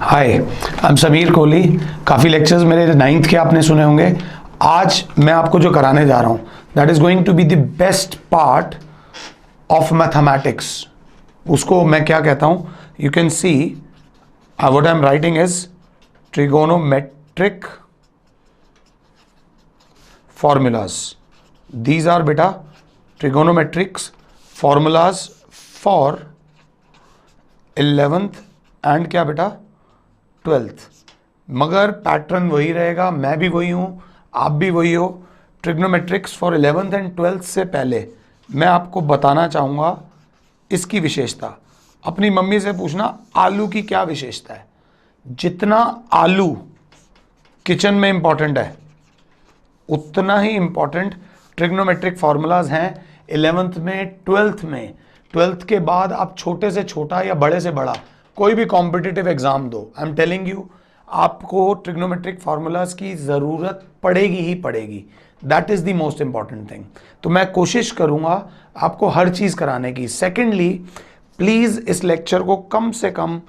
Hi, I am Sameer Kohli. काफ़ी lectures मेरे 9th के आपने सुने होंगे। आज मैं आपको जो कराने जा रहा हूँ that is going to be the best part of mathematics. उसको मैं क्या कहता हूँ, you can see what I am writing is trigonometric formulas. These are beta trigonometrics formulas for 11th and क्या बेटा 12th। मगर पैटर्न वही रहेगा, मैं भी वही हूँ, आप भी वही हो। ट्रिग्नोमेट्रिक्स फॉर 11th एंड 12th से पहले मैं आपको बताना चाहूँगा इसकी विशेषता। अपनी मम्मी से पूछना आलू की क्या विशेषता है। जितना आलू किचन में इंपॉर्टेंट है उतना ही इंपॉर्टेंट ट्रिग्नोमेट्रिक फॉर्मूलाज हैं 11th में 12th में। 12th के बाद आप छोटे से छोटा या बड़े से बड़ा कोई भी कॉम्पिटिटिव एग्जाम दो, आई एम टेलिंग यू आपको ट्रिग्नोमेट्रिक फॉर्मूलाज की ज़रूरत पड़ेगी ही पड़ेगी। That is the most important thing. तो मैं कोशिश करूँगा आपको हर चीज़ कराने की। सेकेंडली, प्लीज़ इस लेक्चर को कम से कम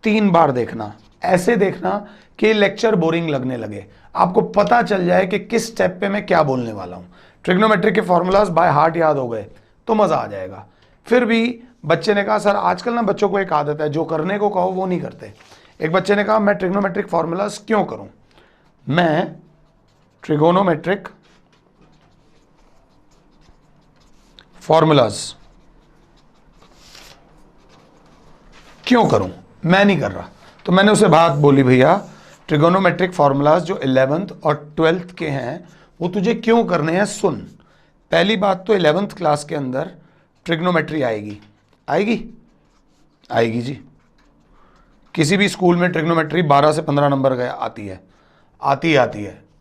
3 बार देखना। ऐसे देखना कि लेक्चर बोरिंग लगने लगे, आपको पता चल जाए कि किस स्टेप पे मैं क्या बोलने वाला हूं। ट्रिग्नोमेट्रिक के फॉर्मूलाज बाय हार्ट याद हो गए तो मजा आ जाएगा। फिर भी बच्चे ने कहा सर आजकल ना बच्चों को एक आदत है, जो करने को कहो वो नहीं करते। एक बच्चे ने कहा मैं ट्रिग्नोमेट्रिक फॉर्मूलाज क्यों करूं, मैं ट्रिगोनोमेट्रिक फॉर्मूलाज क्यों करूं, मैं नहीं कर रहा। तो मैंने उसे बात बोली, भैया ट्रिगोनोमेट्रिक फॉर्मूलाज जो 11th और 12th के हैं वो तुझे क्यों करने हैं, सुन। पहली बात तो 11th क्लास के अंदर ट्रिग्नोमेट्री आएगी आएगी जी। किसी भी स्कूल में ट्रिग्नोमेट्री 12 से 15 नंबर गया आती है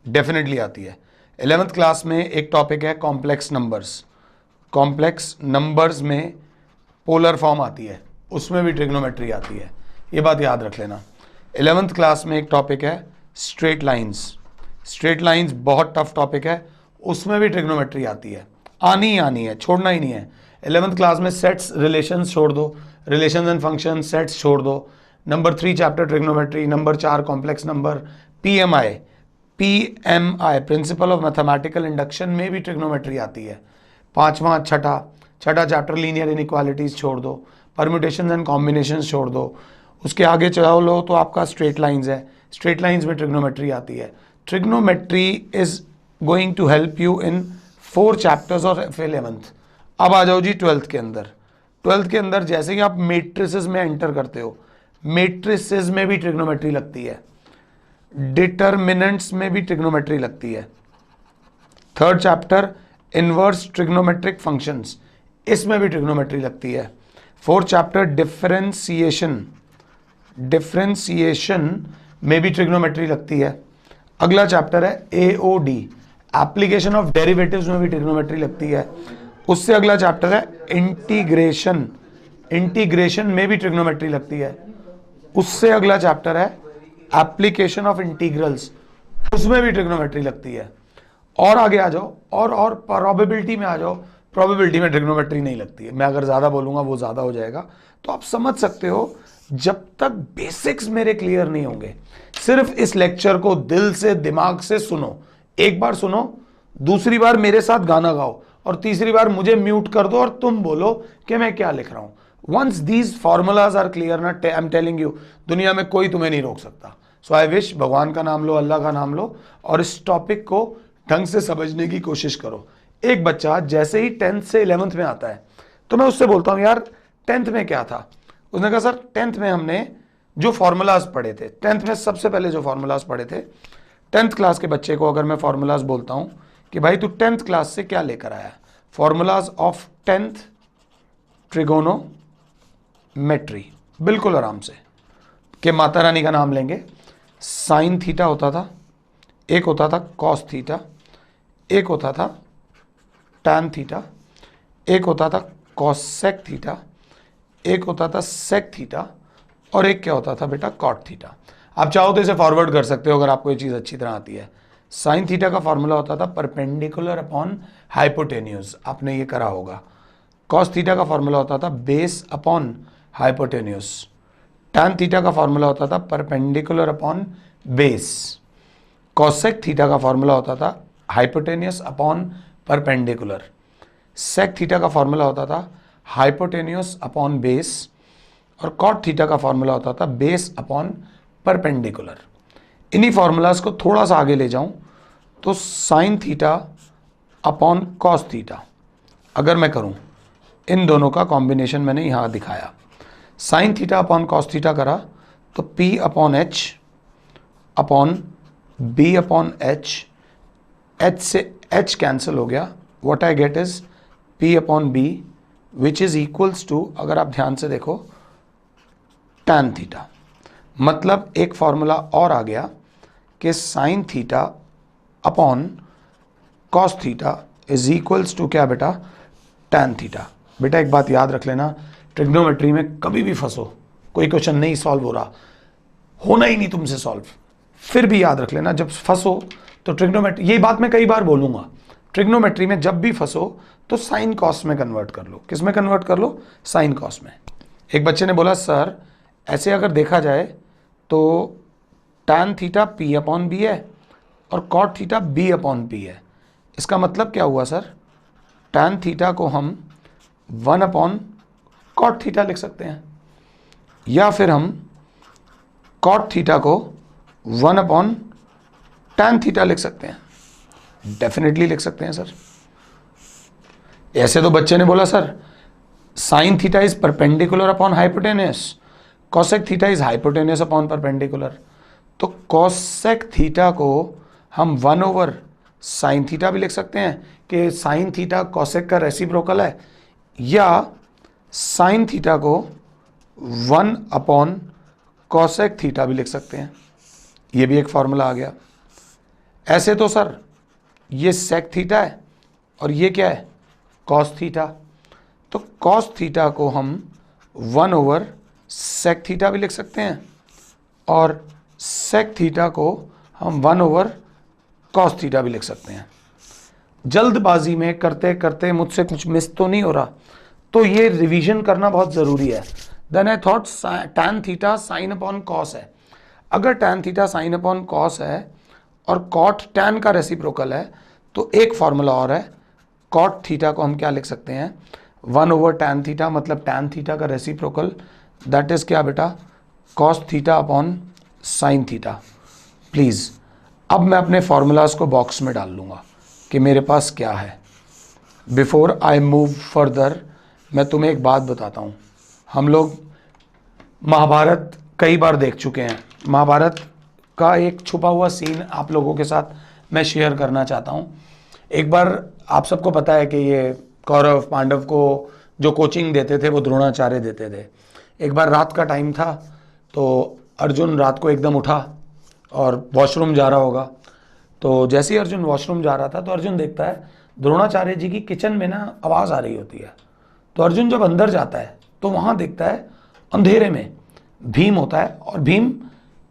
डेफिनेटली आती है। 11th क्लास में एक टॉपिक है कॉम्प्लेक्स नंबर्स। कॉम्प्लेक्स नंबर्स में पोलर फॉर्म आती है, उसमें भी ट्रिग्नोमेट्री आती है, ये बात याद रख लेना। 11th क्लास में एक टॉपिक है स्ट्रेट लाइंस। स्ट्रेट लाइंस बहुत टफ टॉपिक है, उसमें भी ट्रिग्नोमेट्री आती है, आनी है, छोड़ना ही नहीं है। 11th क्लास में सेट्स रिलेशंस छोड़ दो, रिलेशंस एंड फंक्शन सेट्स छोड़ दो। Number 3 chapter trigonometry, number 4 complex number, PMI principle of mathematical induction में भी ट्रिग्नोमेट्री आती है। 5वां छठा चैप्टर लीनियर इनइक्वालिटीज छोड़ दो, परम्यूटेशंस एंड कॉम्बिनेशंस छोड़ दो। उसके आगे चलाओ लो तो आपका स्ट्रेट लाइंस है, स्ट्रेट लाइंस में ट्रिग्नोमेट्री आती है। Trigonometry is going to help you in 4 chapters of 11th। अब आ जाओ जी 12th के अंदर। 12th के अंदर जैसे कि आप मेट्रिसेस में एंटर करते हो, मेट्रिसेस में भी ट्रिग्नोमेट्री लगती है, डिटर्मिनेंट्स में भी ट्रिग्नोमेट्री लगती है। 3rd chapter inverse trigonometric functions, इसमें भी ट्रिग्नोमेट्री लगती है। 4th चैप्टर डिफरेंशिएशन में भी ट्रिग्नोमेट्री लगती है। अगला चैप्टर है एओडी एप्लीकेशन ऑफ डेरिवेटिव्स में भी ट्रिग्नोमेट्री लगती है। उससे अगला चैप्टर है इंटीग्रेशन में भी ट्रिग्नोमेट्री लगती है। उससे अगला चैप्टर है एप्लीकेशन ऑफ इंटीग्रल्स, उसमें भी ट्रिग्नोमेट्री लगती है। और आगे आ जाओ और प्रोबेबिलिटी में आ जाओ, प्रोबेबिलिटी में ट्रिग्नोमेट्री नहीं लगती है। मैं अगर ज़्यादा बोलूँगा वो ज़्यादा हो जाएगा, तो आप समझ सकते हो जब तक बेसिक्स मेरे क्लियर नहीं होंगे। सिर्फ इस लेक्चर को दिल से दिमाग से सुनो, एक बार सुनो, दूसरी बार मेरे साथ गाना गाओ और तीसरी बार मुझे म्यूट कर दो और तुम बोलो कि मैं क्या लिख रहा हूं। Once these formulas are clear ना, आई एम टेलिंग यू, दुनिया में कोई तुम्हें नहीं रोक सकता। सो आई विश भगवान का नाम लो, अल्लाह का नाम लो और इस टॉपिक को ढंग से समझने की कोशिश करो। एक बच्चा जैसे ही 10th से 11th में आता है तो मैं उससे बोलता हूं यार 10th में क्या था। उसने कहा सर 10th में हमने जो फॉर्मूलाज पढ़े थे, 10th में सबसे पहले जो फॉर्मूलाज पढ़े थे, 10th क्लास के बच्चे को अगर मैं फॉर्मूलाज बोलता हूं कि भाई तू 10th क्लास से क्या लेकर आया, फॉर्मूलाज ऑफ 10th ट्रिगोनोमेट्री, बिल्कुल आराम से कि माता रानी का नाम लेंगे। साइन थीटा होता था, एक होता था कॉस थीटा, एक होता था टैन थीटा, एक होता था कॉसेक थीटा, एक होता था सेक थीटा और एक क्या होता था बेटा कॉट थीटा। आप चाहो तो इसे फॉरवर्ड कर सकते हो अगर आपको ये चीज़ अच्छी तरह आती है। साइन थीटा का फॉर्मूला होता था परपेंडिकुलर अपॉन हाइपोटेन्यूज, आपने ये करा होगा। कॉस थीटा का फॉर्मूला होता था base upon hypotenuse. Tan theta का फॉर्मूला होता था perpendicular upon base, cosec theta का फॉर्मूला होता था hypotenuse upon perpendicular, sec theta का फॉर्मूला होता था हाइपोटेनियस अपॉन बेस, और कॉट थीटा का फॉर्मूला होता था बेस अपॉन परपेंडिकुलर। इन्हीं फॉर्मूलाज को थोड़ा सा आगे ले जाऊं तो sine theta upon cos theta अगर मैं करूं, इन दोनों का कॉम्बिनेशन मैंने यहां दिखाया। Sine theta upon cos theta करा तो P upon H upon B upon H, H से एच कैंसिल हो गया, what I get is P upon B which is equals to, अगर आप ध्यान से देखो, टैन थीटा। मतलब एक फॉर्मूला और आ गया कि sine theta upon cos theta is equals to क्या बेटा, टैन थीटा। बेटा एक बात याद रख लेना, ट्रिग्नोमेट्री में कभी भी फंसो, कोई क्वेश्चन नहीं सॉल्व हो रहा, होना ही नहीं तुमसे सॉल्व, फिर भी याद रख लेना जब फंसो तो ट्रिग्नोमेट्री, ये बात मैं कई बार बोलूंगा, ट्रिग्नोमेट्री में जब भी फंसो तो साइन कॉस में कन्वर्ट कर लो। किस में कन्वर्ट कर लो? साइन कॉस में। एक बच्चे ने बोला सर ऐसे अगर देखा जाए तो tan theta P upon B है और cot theta B upon P है, इसका मतलब क्या हुआ सर? टैन थीटा को हम 1 अपॉन कॉट थीटा लिख सकते हैं, या फिर हम कॉट थीटा को 1 अपॉन टैन थीटा लिख सकते हैं। डेफिनेटली लिख सकते हैं सर। ऐसे तो बच्चे ने बोला sir sign theta is perpendicular upon hypotenuse, cosec theta is hypotenuse upon perpendicular, तो कॉसेक थीटा को हम 1 ओवर साइन थीटा भी लिख सकते हैं कि साइन थीटा कॉसेक का रेसिप्रोकल है, या साइन थीटा को 1 अपॉन कॉसेक थीटा भी लिख सकते हैं। ये भी एक फॉर्मूला आ गया। ऐसे तो सर ये सेक थीटा है और ये क्या है? कॉस थीटा, तो कॉस थीटा को हम 1 ओवर सेक थीटा भी लिख सकते हैं और सेक थीटा को हम 1 ओवर कॉस थीटा भी लिख सकते हैं। जल्दबाजी में करते करते मुझसे कुछ मिस तो नहीं हो रहा, तो ये रिवीजन करना बहुत ज़रूरी है। Then I thought tan theta sine upon cos है। अगर tan theta sine upon cos है और कॉट टैन का रेसिप्रोकल है तो एक फॉर्मूला और है, कॉट थीटा को हम क्या लिख सकते हैं? 1 ओवर टैन थीटा, मतलब टैन थीटा का रेसिप्रोकल, दैट इज क्या बेटा? Cos theta upon sine theta. Please अब मैं अपने फॉर्मूलाज को बॉक्स में डाल लूँगा कि मेरे पास क्या है। बिफोर आई मूव फर्दर मैं तुम्हें एक बात बताता हूँ। हम लोग महाभारत कई बार देख चुके हैं। महाभारत का एक छुपा हुआ सीन आप लोगों के साथ मैं शेयर करना चाहता हूँ। एक बार आप सबको पता है कि ये कौरव पांडव को जो कोचिंग देते थे वो द्रोणाचार्य देते थे। एक बार रात का टाइम था तो अर्जुन रात को एकदम उठा और वॉशरूम जा रहा होगा, तो जैसे ही अर्जुन वॉशरूम जा रहा था तो अर्जुन देखता है द्रोणाचार्य जी की किचन में ना आवाज़ आ रही होती है। तो अर्जुन जब अंदर जाता है तो वहाँ देखता है अंधेरे में भीम होता है और भीम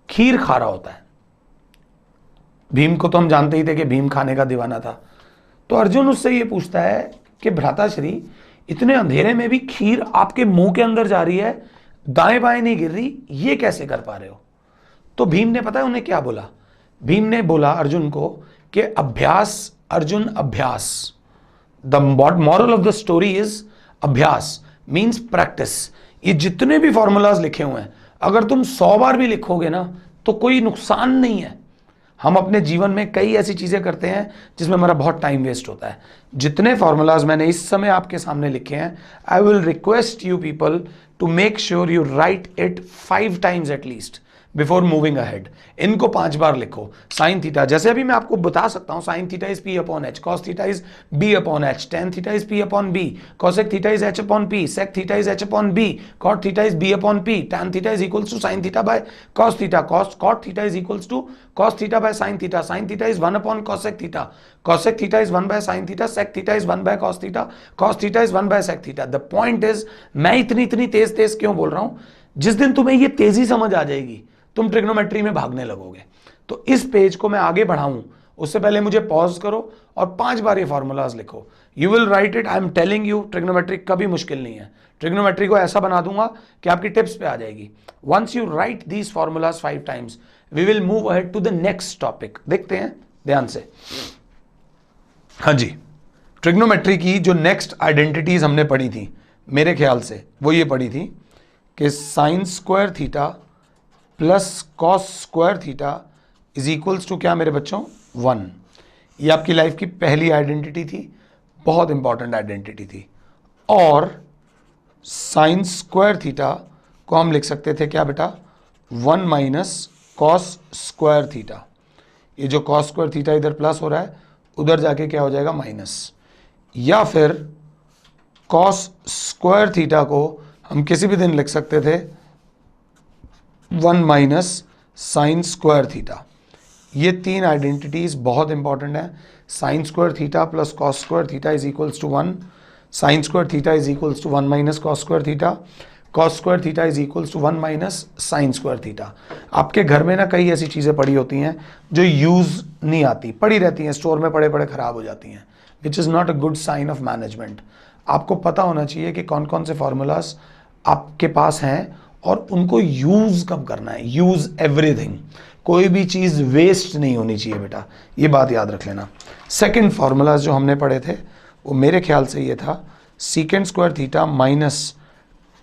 खीर खा रहा होता है। भीम को तो हम जानते ही थे कि भीम खाने का दीवाना था। तो अर्जुन उससे ये पूछता है कि भ्राताश्री, इतने अंधेरे में भी खीर आपके मुंह के अंदर जा रही है, दाएं बाएं नहीं गिर रही, ये कैसे कर पा रहे हो? तो भीम ने पता है उन्हें क्या बोला? भीम ने बोला अर्जुन को कि अभ्यास अर्जुन अभ्यास, the moral of the story is अभ्यास मीन्स प्रैक्टिस। ये जितने भी फॉर्मूलाज लिखे हुए हैं अगर तुम 100 बार भी लिखोगे ना तो कोई नुकसान नहीं है। हम अपने जीवन में कई ऐसी चीज़ें करते हैं जिसमें हमारा बहुत टाइम वेस्ट होता है। जितने फार्मूलाज मैंने इस समय आपके सामने लिखे हैं, I will request you people to make sure you write it 5 times at least before moving ahead. इनको 5 बार लिखो। साइन थीटा, जैसे अभी मैं आपको बता सकता हूं, sine theta is P upon H, cos theta is B upon H, tan theta is P upon B, cosec theta is H upon P, sec theta is H upon B, cot theta is B upon P, tan theta is equals to sine theta by cos theta, cot theta is equals to cos theta by sine theta, sine theta is 1 upon cosec theta, cosec theta is 1 by sine theta, sec theta is 1 by cos theta, cos theta is 1 by sec theta. The point is, मैं इतनी तेज क्यों बोल रहा हूं? जिस दिन तुम्हें ये तेजी समझ आ जाएगी तुम ट्रिग्नोमेट्री में भागने लगोगे। तो इस पेज को मैं आगे बढ़ाऊं उससे पहले मुझे पॉज करो और 5 बार ये फॉर्मूलाज लिखो। You will write it. I am telling you, trigonometric कभी मुश्किल नहीं है। ट्रिग्नोमेट्री को ऐसा बना दूंगा कि आपकी टिप्स पे आ जाएगी। Once you write these formulas 5 times, we will move ahead to the next topic. देखते हैं ध्यान से। हाँ जी, ट्रिग्नोमेट्री की जो नेक्स्ट आइडेंटिटीज हमने पढ़ी थी मेरे ख्याल से वो ये पढ़ी थी कि sine square theta plus cos square theta is equals to क्या मेरे बच्चों, 1। ये आपकी लाइफ की पहली आइडेंटिटी थी, बहुत इंपॉर्टेंट आइडेंटिटी थी। और साइन स्क्वायर थीटा को हम लिख सकते थे क्या बेटा, 1 माइनस कॉस स्क्वायर थीटा। ये जो कॉस स्क्वायर थीटा इधर प्लस हो रहा है, उधर जाके क्या हो जाएगा, माइनस। या फिर कॉस स्क्वायर थीटा को हम किसी भी दिन लिख सकते थे 1 माइनस साइन स्क्वायर थीटा। ये 3 आइडेंटिटीज बहुत इंपॉर्टेंट है। Sine square theta plus cos square theta is equals to 1, sine square theta is equals to 1 minus cos square theta, cos square theta is equals to 1 minus sine square theta. आपके घर में ना कई ऐसी चीज़ें पड़ी होती हैं जो यूज़ नहीं आती, पड़ी रहती हैं, स्टोर में पड़े पड़े खराब हो जाती हैं, which is not a good sign of management. आपको पता होना चाहिए कि कौन कौन से फॉर्मूलाज आपके पास हैं और उनको यूज़ कब करना है। यूज़ एवरीथिंग, कोई भी चीज़ वेस्ट नहीं होनी चाहिए बेटा, ये बात याद रख लेना। सेकेंड फॉर्मूलाज जो हमने पढ़े थे वो मेरे ख्याल से ये था, sec square theta minus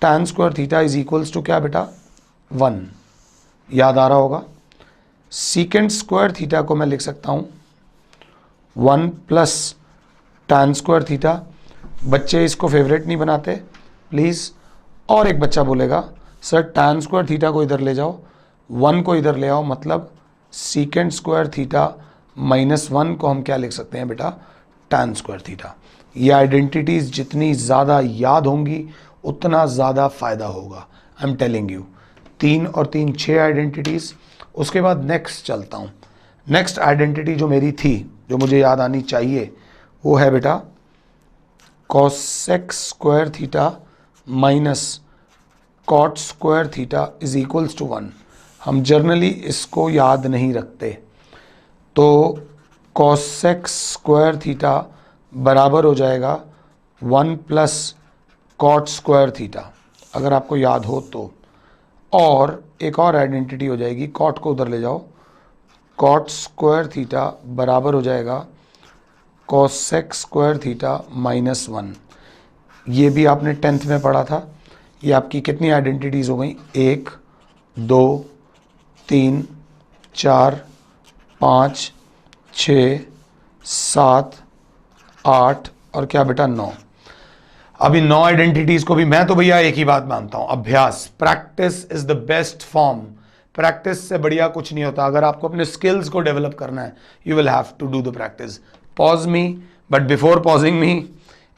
tan square theta is equals to क्या बेटा, 1। याद आ रहा होगा। सीकेंड स्क्वायर थीटा को मैं लिख सकता हूँ 1 प्लस टैन स्क्वायर थीटा। बच्चे इसको फेवरेट नहीं बनाते प्लीज़। और एक बच्चा बोलेगा सर टैन स्क्वायर थीटा को इधर ले जाओ, 1 को इधर ले आओ, मतलब सीकेंड स्क्वायर थीटा माइनस 1 को हम क्या लिख सकते हैं बेटा, टैन स्क्वायर थीटा। ये आइडेंटिटीज़ जितनी ज़्यादा याद होंगी उतना ज़्यादा फ़ायदा होगा, आई एम टेलिंग यू। 3 और 3 6 आइडेंटिटीज़। उसके बाद नेक्स्ट चलता हूँ। नेक्स्ट आइडेंटिटी जो मेरी थी, जो मुझे याद आनी चाहिए, वो है बेटा cosec square theta minus cot square theta is equals to 1। हम जर्नली इसको याद नहीं रखते, तो कॉसेक स्क्वायर थीटा बराबर हो जाएगा 1 प्लस कॉट स्क्वायर थीटा, अगर आपको याद हो तो। और एक और आइडेंटिटी हो जाएगी, कॉट को उधर ले जाओ, कॉट स्क्वायर थीटा बराबर हो जाएगा कॉसेक स्क्वायर थीटा माइनस 1। ये भी आपने 10th में पढ़ा था। ये आपकी कितनी आइडेंटिटीज़ हो गई, 1 2 3 4 5 6 7 8 और क्या बेटा 9। अब इन 9 आइडेंटिटीज़ को भी मैं तो भैया एक ही बात मानता हूँ, अभ्यास, practice is the best form. Practice से बढ़िया कुछ नहीं होता। अगर आपको अपने स्किल्स को डेवलप करना है, you will have to do the practice. Pause me, but before pausing me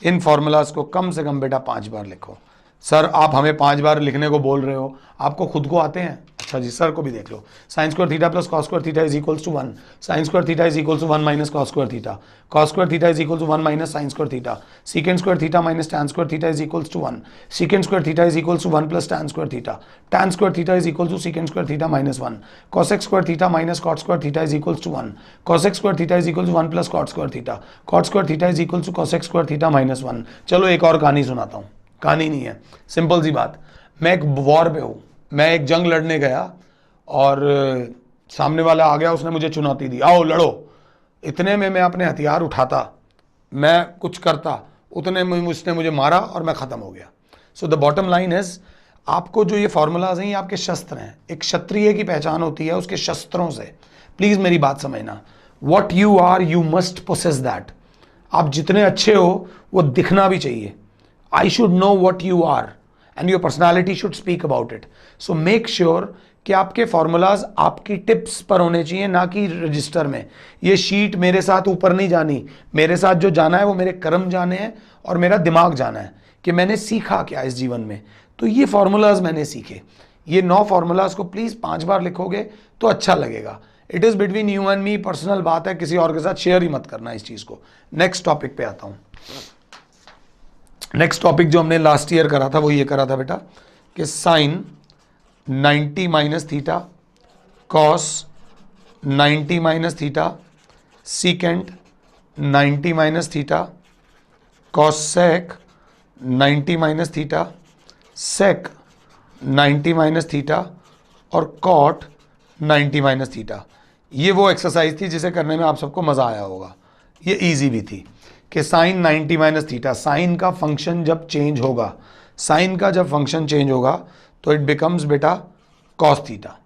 इन फॉर्मूलाज को कम से कम बेटा 5 बार लिखो। सर आप हमें 5 बार लिखने को बोल रहे हो, आपको खुद को आते हैं? अच्छा जी, सर को भी देख लो। Sine square theta plus cos square theta is equals to 1, sine square theta is equals to 1 minus cos square theta, cos square theta is equal to 1 minus sine square theta, secant square theta minus tan square theta is equals to 1, secant square theta is equals to 1 plus tan square theta, tan square theta is equal to secant square theta minus 1, cosec square theta minus cot square theta is equals to 1, cosec square theta is equal to 1 plus cot square theta, cot square theta is equal to cosec square theta minus 1। चलो एक और कहानी सुनाता हूँ। कहानी नहीं है, simple सी बात। मैं एक वॉर पे हूँ, मैं एक जंग लड़ने गया और सामने वाला आ गया, उसने मुझे चुनौती दी, आओ लड़ो। इतने में मैं अपने हथियार उठाता, मैं कुछ करता, उतने में उसने मुझे मारा और मैं ख़त्म हो गया। So the bottom line is, आपको जो ये फॉर्मूलाज हैं ये आपके शस्त्र हैं। एक क्षत्रिय की पहचान होती है उसके शस्त्रों से। प्लीज़ मेरी बात समझना, what you are you must possess that. आप जितने अच्छे हो वो दिखना भी चाहिए। I should know what you are and your personality should speak about it. So make sure कि आपके फॉर्मूलाज आपकी टिप्स पर होने चाहिए, ना कि रजिस्टर में। ये शीट मेरे साथ ऊपर नहीं जानी, मेरे साथ जो जाना है वो मेरे कर्म जाने हैं और मेरा दिमाग जाना है कि मैंने सीखा क्या इस जीवन में। तो ये फॉर्मूलाज मैंने सीखे। ये 9 फॉर्मूलाज को प्लीज़ 5 बार लिखोगे तो अच्छा लगेगा। It is between you and me, personal बात है, किसी और के साथ शेयर ही मत करना इस चीज़ को। नेक्स्ट टॉपिक पे आता हूँ। नेक्स्ट टॉपिक जो हमने लास्ट ईयर करा था वो ये करा था बेटा कि sine 90 minus theta, cos 90 minus theta, secant 90 minus theta, cosec 90 minus theta, sec 90 minus theta और कॉट 90 माइनस थीटा। ये वो एक्सरसाइज थी जिसे करने में आप सबको मज़ा आया होगा। ये इजी भी थी कि साइन 90 माइनस थीटा, साइन का फंक्शन जब चेंज होगा, साइन का जब फंक्शन चेंज होगा तो इट बिकम्स बेटा cos theta.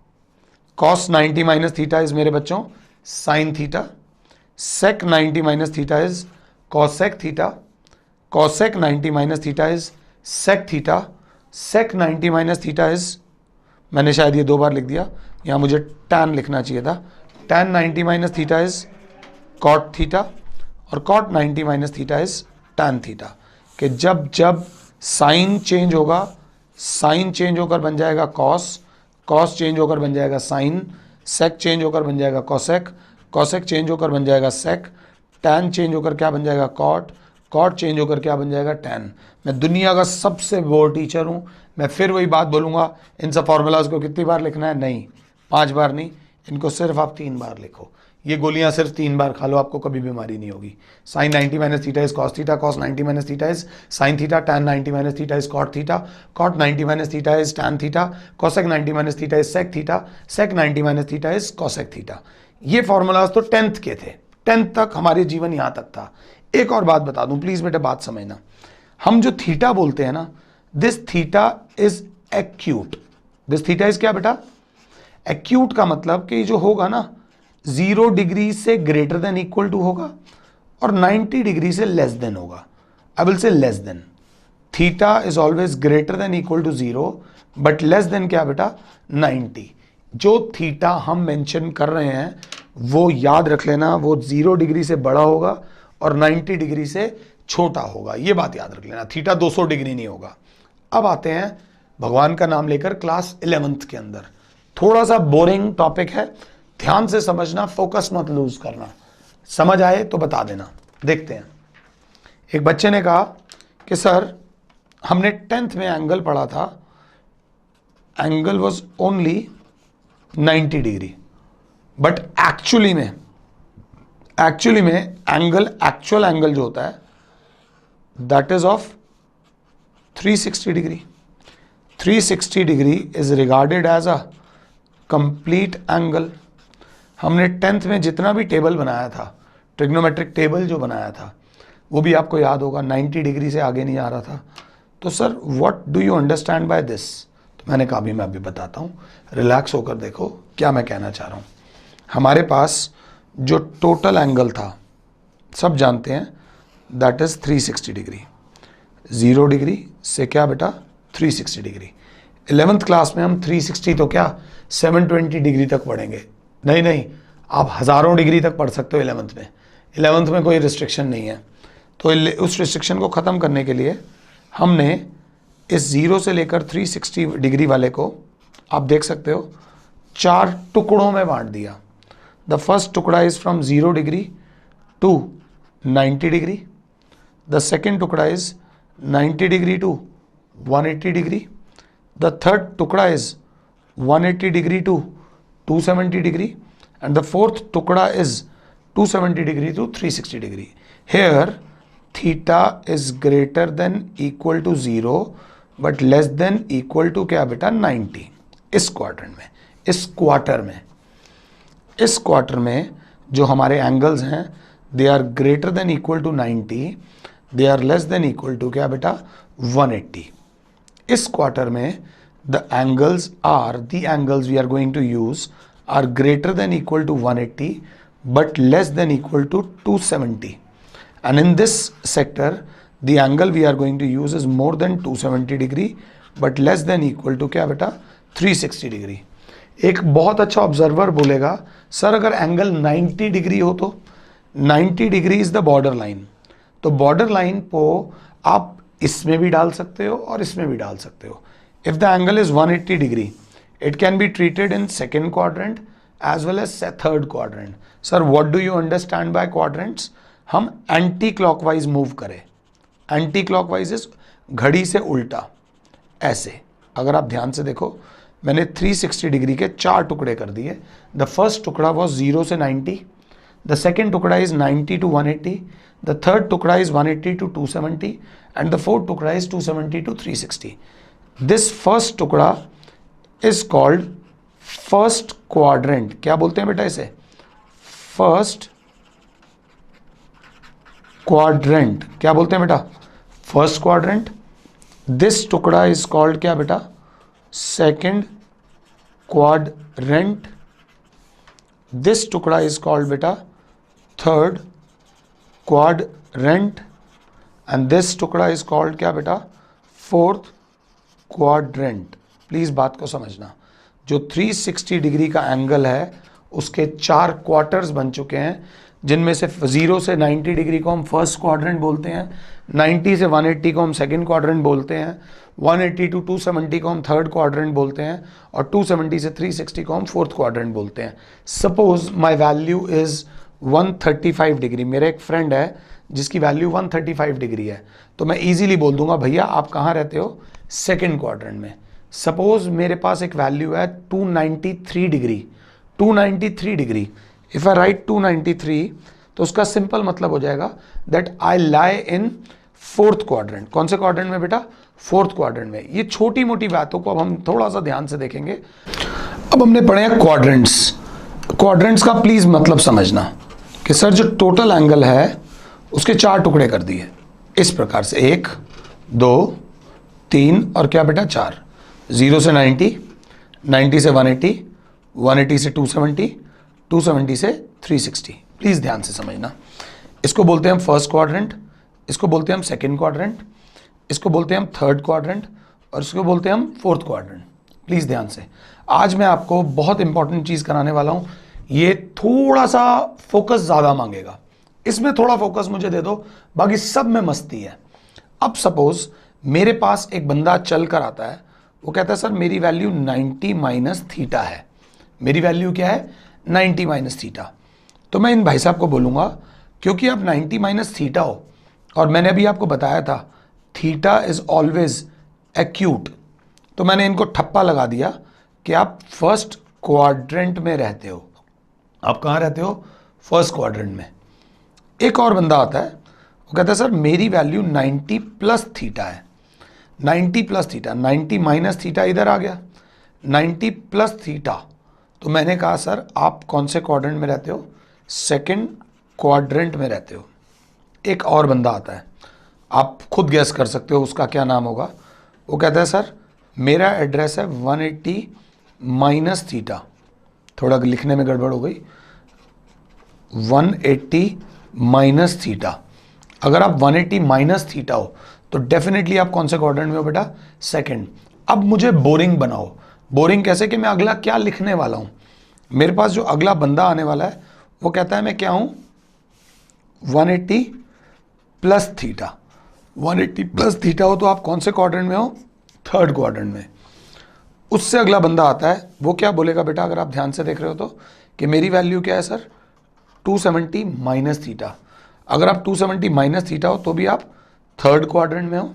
Cos 90 minus theta is मेरे बच्चों sine theta, sec 90 minus theta is cosec theta, cosec 90 minus theta is sec theta, sec 90 minus theta is, मैंने शायद ये 2 बार लिख दिया, यहाँ मुझे टैन लिखना चाहिए था, tan 90 minus theta is cot theta और cot 90 minus theta is tan theta. कि जब जब साइन चेंज होगा, साइन चेंज होकर बन जाएगा कॉस, कॉस चेंज होकर बन जाएगा साइन, सेक चेंज होकर बन जाएगा कॉसेक, कॉसेक चेंज होकर बन जाएगा सेक, टैन चेंज होकर क्या बन जाएगा कॉट, कॉट चेंज होकर क्या बन जाएगा टैन। मैं दुनिया का सबसे बोर टीचर हूँ। मैं फिर वही बात बोलूँगा, इन सब फॉर्मूलाज को कितनी बार लिखना है? नहीं, 5 बार नहीं, इनको सिर्फ आप 3 बार लिखो। ये गोलियां सिर्फ 3 बार खा लो, आपको कभी बीमारी नहीं होगी। Sine 90 minus theta is cos theta, cos 90 minus theta is sine theta, tan 90 minus theta is cot theta, cot 90 minus theta is tan theta, cosec 90 minus theta is sec theta, sec 90 minus theta is cosec theta. ये formulas तो 10th के थे, 10th तक हमारे जीवन यहाँ तक था। एक और बात बता दूं, प्लीज बेटा बात समझना, हम जो थीटा बोलते हैं ना, this theta is acute. This theta is क्या बेटा? एक्यूट का मतलब कि जो होगा ना 0 डिग्री से ग्रेटर देन इक्वल टू होगा और 90 डिग्री से लेस देन होगा। I will say less than. Theta is always greater than equal to 0 but less than क्या बेटा? 90। जो थीटा हम मेंशन कर रहे हैं वो याद रख लेना, वो 0 डिग्री से बड़ा होगा और 90 डिग्री से छोटा होगा। ये बात याद रख लेना, थीटा 200 डिग्री नहीं होगा। अब आते हैं भगवान का नाम लेकर क्लास 11th के अंदर। थोड़ा सा बोरिंग टॉपिक है, ध्यान से समझना, फोकस मत लूज करना। समझ आए तो बता देना। देखते हैं। एक बच्चे ने कहा कि सर हमने 10th में एंगल पढ़ा था, angle was only 90 degree, but actually में एंगल, एक्चुअल एंगल जो होता है that is of 360 degree. 360 degree is regarded as a complete angle. हमने 10th में जितना भी टेबल बनाया था, ट्रिग्नोमेट्रिक टेबल जो बनाया था, वो भी आपको याद होगा, 90 डिग्री से आगे नहीं आ रहा था। तो sir what do you understand by this? तो मैंने कहा भी मैं अभी बताता हूँ, रिलैक्स होकर देखो क्या मैं कहना चाह रहा हूँ। हमारे पास जो टोटल एंगल था सब जानते हैं, दैट इज 360 डिग्री। 0 डिग्री से क्या बेटा? 360 डिग्री। 11th क्लास में हम 360 तो क्या 720 डिग्री तक पढ़ेंगे। नहीं, आप हज़ारों डिग्री तक पढ़ सकते हो 11th में। 11th में कोई रिस्ट्रिक्शन नहीं है। तो उस रिस्ट्रिक्शन को ख़त्म करने के लिए हमने इस 0 से लेकर 360 डिग्री वाले को आप देख सकते हो 4 टुकड़ों में बांट दिया। द फर्स्ट टुकड़ा is from 0 degree to 90 degree. The second टुकड़ा is 90 degree to 180 degree. The third टुकड़ा is 180 degree to 270 degree and the fourth tukda is 270 degree to 360 degree. Here theta is greater than equal to 0 but less than equal to क्या बेटा? 90। इस quadrant में, इस quarter में जो हमारे angles हैं they are greater than equal to 90, they are less than equal to क्या बेटा? 180। इस क्वार्टर में the angles we are going to use are greater than equal to 180 but less than equal to 270, and in this sector the angle we are going to use is more than 270 degree but less than equal to क्या बेटा? 360 degree. एक बहुत अच्छा observer बोलेगा sir अगर angle 90 degree हो तो 90 degree is the border line. तो बॉर्डर लाइन को आप इसमें भी डाल सकते हो और इसमें भी डाल सकते हो। If the angle is 180 degree it can be treated in second quadrant as well as third quadrant. Sir, what do you understand by quadrants? हम एंटी क्लॉकवाइज मूव करें। एंटी क्लॉकवाइज इज घड़ी से उल्टा, ऐसे। अगर आप ध्यान से देखो, मैंने 360 डिग्री के 4 टुकड़े कर दिए। द फर्स्ट टुकड़ा वॉज 0 से 90, द सेकेंड टुकड़ा इज 90 to 180, द थर्ड टुकड़ा is 180 to 270 and the fourth टुकड़ा इज 270 to 360. दिस फर्स्ट टुकड़ा इज कॉल्ड फर्स्ट क्वाड्रेंट. क्या बोलते हैं बेटा इसे? First quadrant. क्या बोलते हैं बेटा? First quadrant. दिस टुकड़ा इज कॉल्ड क्या बेटा? Second quadrant. दिस टुकड़ा इज कॉल्ड बेटा थर्ड क्वाड्रेंट एंड दिस टुकड़ा इज कॉल्ड क्या बेटा? Fourth quadrant. प्लीज बात को समझना, जो 360 डिग्री का एंगल है उसके 4 क्वार्टर्स बन चुके हैं, जिनमें से 0 से 90 डिग्री को हम फर्स्ट क्वाड्रेंट बोलते हैं, 90 से 180 को हम सेकंड क्वाड्रेंट बोलते हैं, 180 to 270 को हम थर्ड क्वाड्रेंट बोलते हैं और 270 से 360 को हम फोर्थ क्वाड्रेंट बोलते हैं. Suppose my value is 135 degree. मेरा एक फ्रेंड है जिसकी वैल्यू 135 डिग्री है, तो मैं इजीली बोल दूंगा भैया आप कहाँ रहते हो? सेकंड क्वाड्रेंट में. सपोज मेरे पास एक वैल्यू है 293 degree. 293 degree, if I right 293 तो उसका सिंपल मतलब हो जाएगा that I lie in fourth quadrant. कौन से क्वाड्रेंट में बेटा? फोर्थ क्वाड्रेंट में. ये छोटी मोटी बातों को अब हम थोड़ा सा ध्यान से देखेंगे. अब हमने पढ़े हैं क्वाड्रेंट्स. क्वाड्रेंट्स का प्लीज मतलब समझना कि सर जो टोटल एंगल है उसके 4 टुकड़े कर दिए इस प्रकार से, 1 2 3 और क्या बेटा 4. 0 से 90, 90 से 180, 180 से 270, 270 से 360. प्लीज ध्यान से समझना. इसको बोलते हैं हम फर्स्ट क्वाड्रेंट, इसको बोलते हैं हम सेकंड क्वाड्रेंट, इसको बोलते हैं हम थर्ड क्वाड्रेंट और इसको बोलते हैं हम फोर्थ क्वाड्रेंट. प्लीज ध्यान से. आज मैं आपको बहुत इंपॉर्टेंट चीज कराने वाला हूं. ये थोड़ा सा फोकस ज्यादा मांगेगा, इसमें थोड़ा फोकस मुझे दे दो, बाकी सब में मस्ती है. अब सपोज मेरे पास एक बंदा चल कर आता है, वो कहता है सर मेरी वैल्यू 90 माइनस थीटा है. मेरी वैल्यू क्या है? 90 माइनस थीटा. तो मैं इन भाई साहब को बोलूँगा क्योंकि आप 90 माइनस थीटा हो और मैंने अभी आपको बताया था थीटा इज ऑलवेज एक्यूट, तो मैंने इनको ठप्पा लगा दिया कि आप फर्स्ट क्वाड्रेंट में रहते हो. आप कहाँ रहते हो? फर्स्ट क्वाड्रेंट में. एक और बंदा आता है, वो कहता है सर मेरी वैल्यू 90 प्लस थीटा है. 90 प्लस थीटा, 90 माइनस थीटा इधर आ गया, 90 प्लस थीटा. तो मैंने कहा सर आप कौन से क्वाड्रेंट में रहते हो? सेकंड क्वाड्रेंट में रहते हो. एक और बंदा आता है, आप खुद गेस कर सकते हो उसका क्या नाम होगा. वो कहता है सर मेरा एड्रेस है 180 माइनस थीटा. थोड़ा लिखने में गड़बड़ हो गई. 180 माइनस थीटा. अगर आप 180 माइनस थीटा हो तो डेफिनेटली आप कौन से क्वाड्रेंट में हो बेटा? सेकंड. अब मुझे बोरिंग बनाओ. बोरिंग कैसे कि मैं अगला क्या लिखने वाला हूं. मेरे पास जो अगला बंदा आने वाला है वो कहता है मैं क्या हूं? 180 प्लस थीटा. 180 प्लस थीटा हो तो आप कौन से क्वाड्रेंट में हो? थर्ड क्वाड्रेंट में. उससे अगला बंदा आता है, वो क्या बोलेगा बेटा अगर आप ध्यान से देख रहे हो तो, कि मेरी वैल्यू क्या है सर? 270 minus theta. अगर आप 270 माइनस थीटा हो तो भी आप थर्ड क्वाड्रेंट में हो.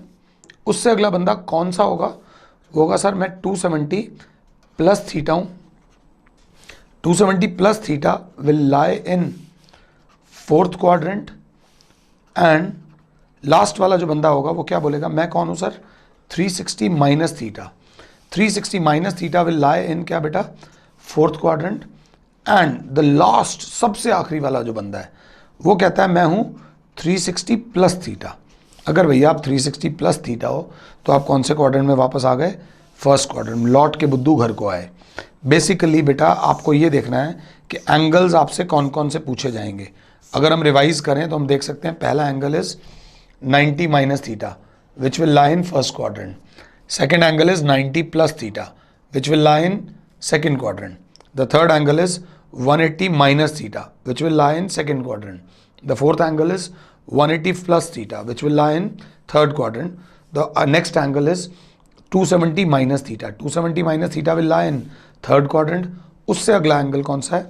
उससे अगला बंदा कौन सा होगा? वो होगा सर मैं 270 प्लस थीटा हूं. 270 plus theta will lie in fourth quadrant. And last वाला जो बंदा होगा वो क्या बोलेगा? मैं कौन हूं sir? 360 minus theta. 360 minus theta will lie in क्या बेटा? Fourth quadrant. And the last सबसे आखिरी वाला जो बंदा है वो कहता है मैं हूं 360 प्लस थीटा. अगर भैया आप 360 प्लस थीटा हो तो आप कौन से क्वाड्रेंट में वापस आ गए? First quadrant. लौट के बुद्धू घर को आए. बेसिकली बेटा आपको ये देखना है कि एंगल्स आपसे कौन कौन से पूछे जाएंगे. अगर हम रिवाइज करें तो हम देख सकते हैं पहला angle is 90 minus theta which will lie in first quadrant. Second angle is 90 plus theta which will lie in second quadrant. The third angle is 180 minus theta which will lie in second quadrant. The fourth angle is 180 plus theta which will lie in third quadrant. The next angle is 270 minus theta. 270 minus theta will lie in third quadrant. उससे अगला angle कौन सा है?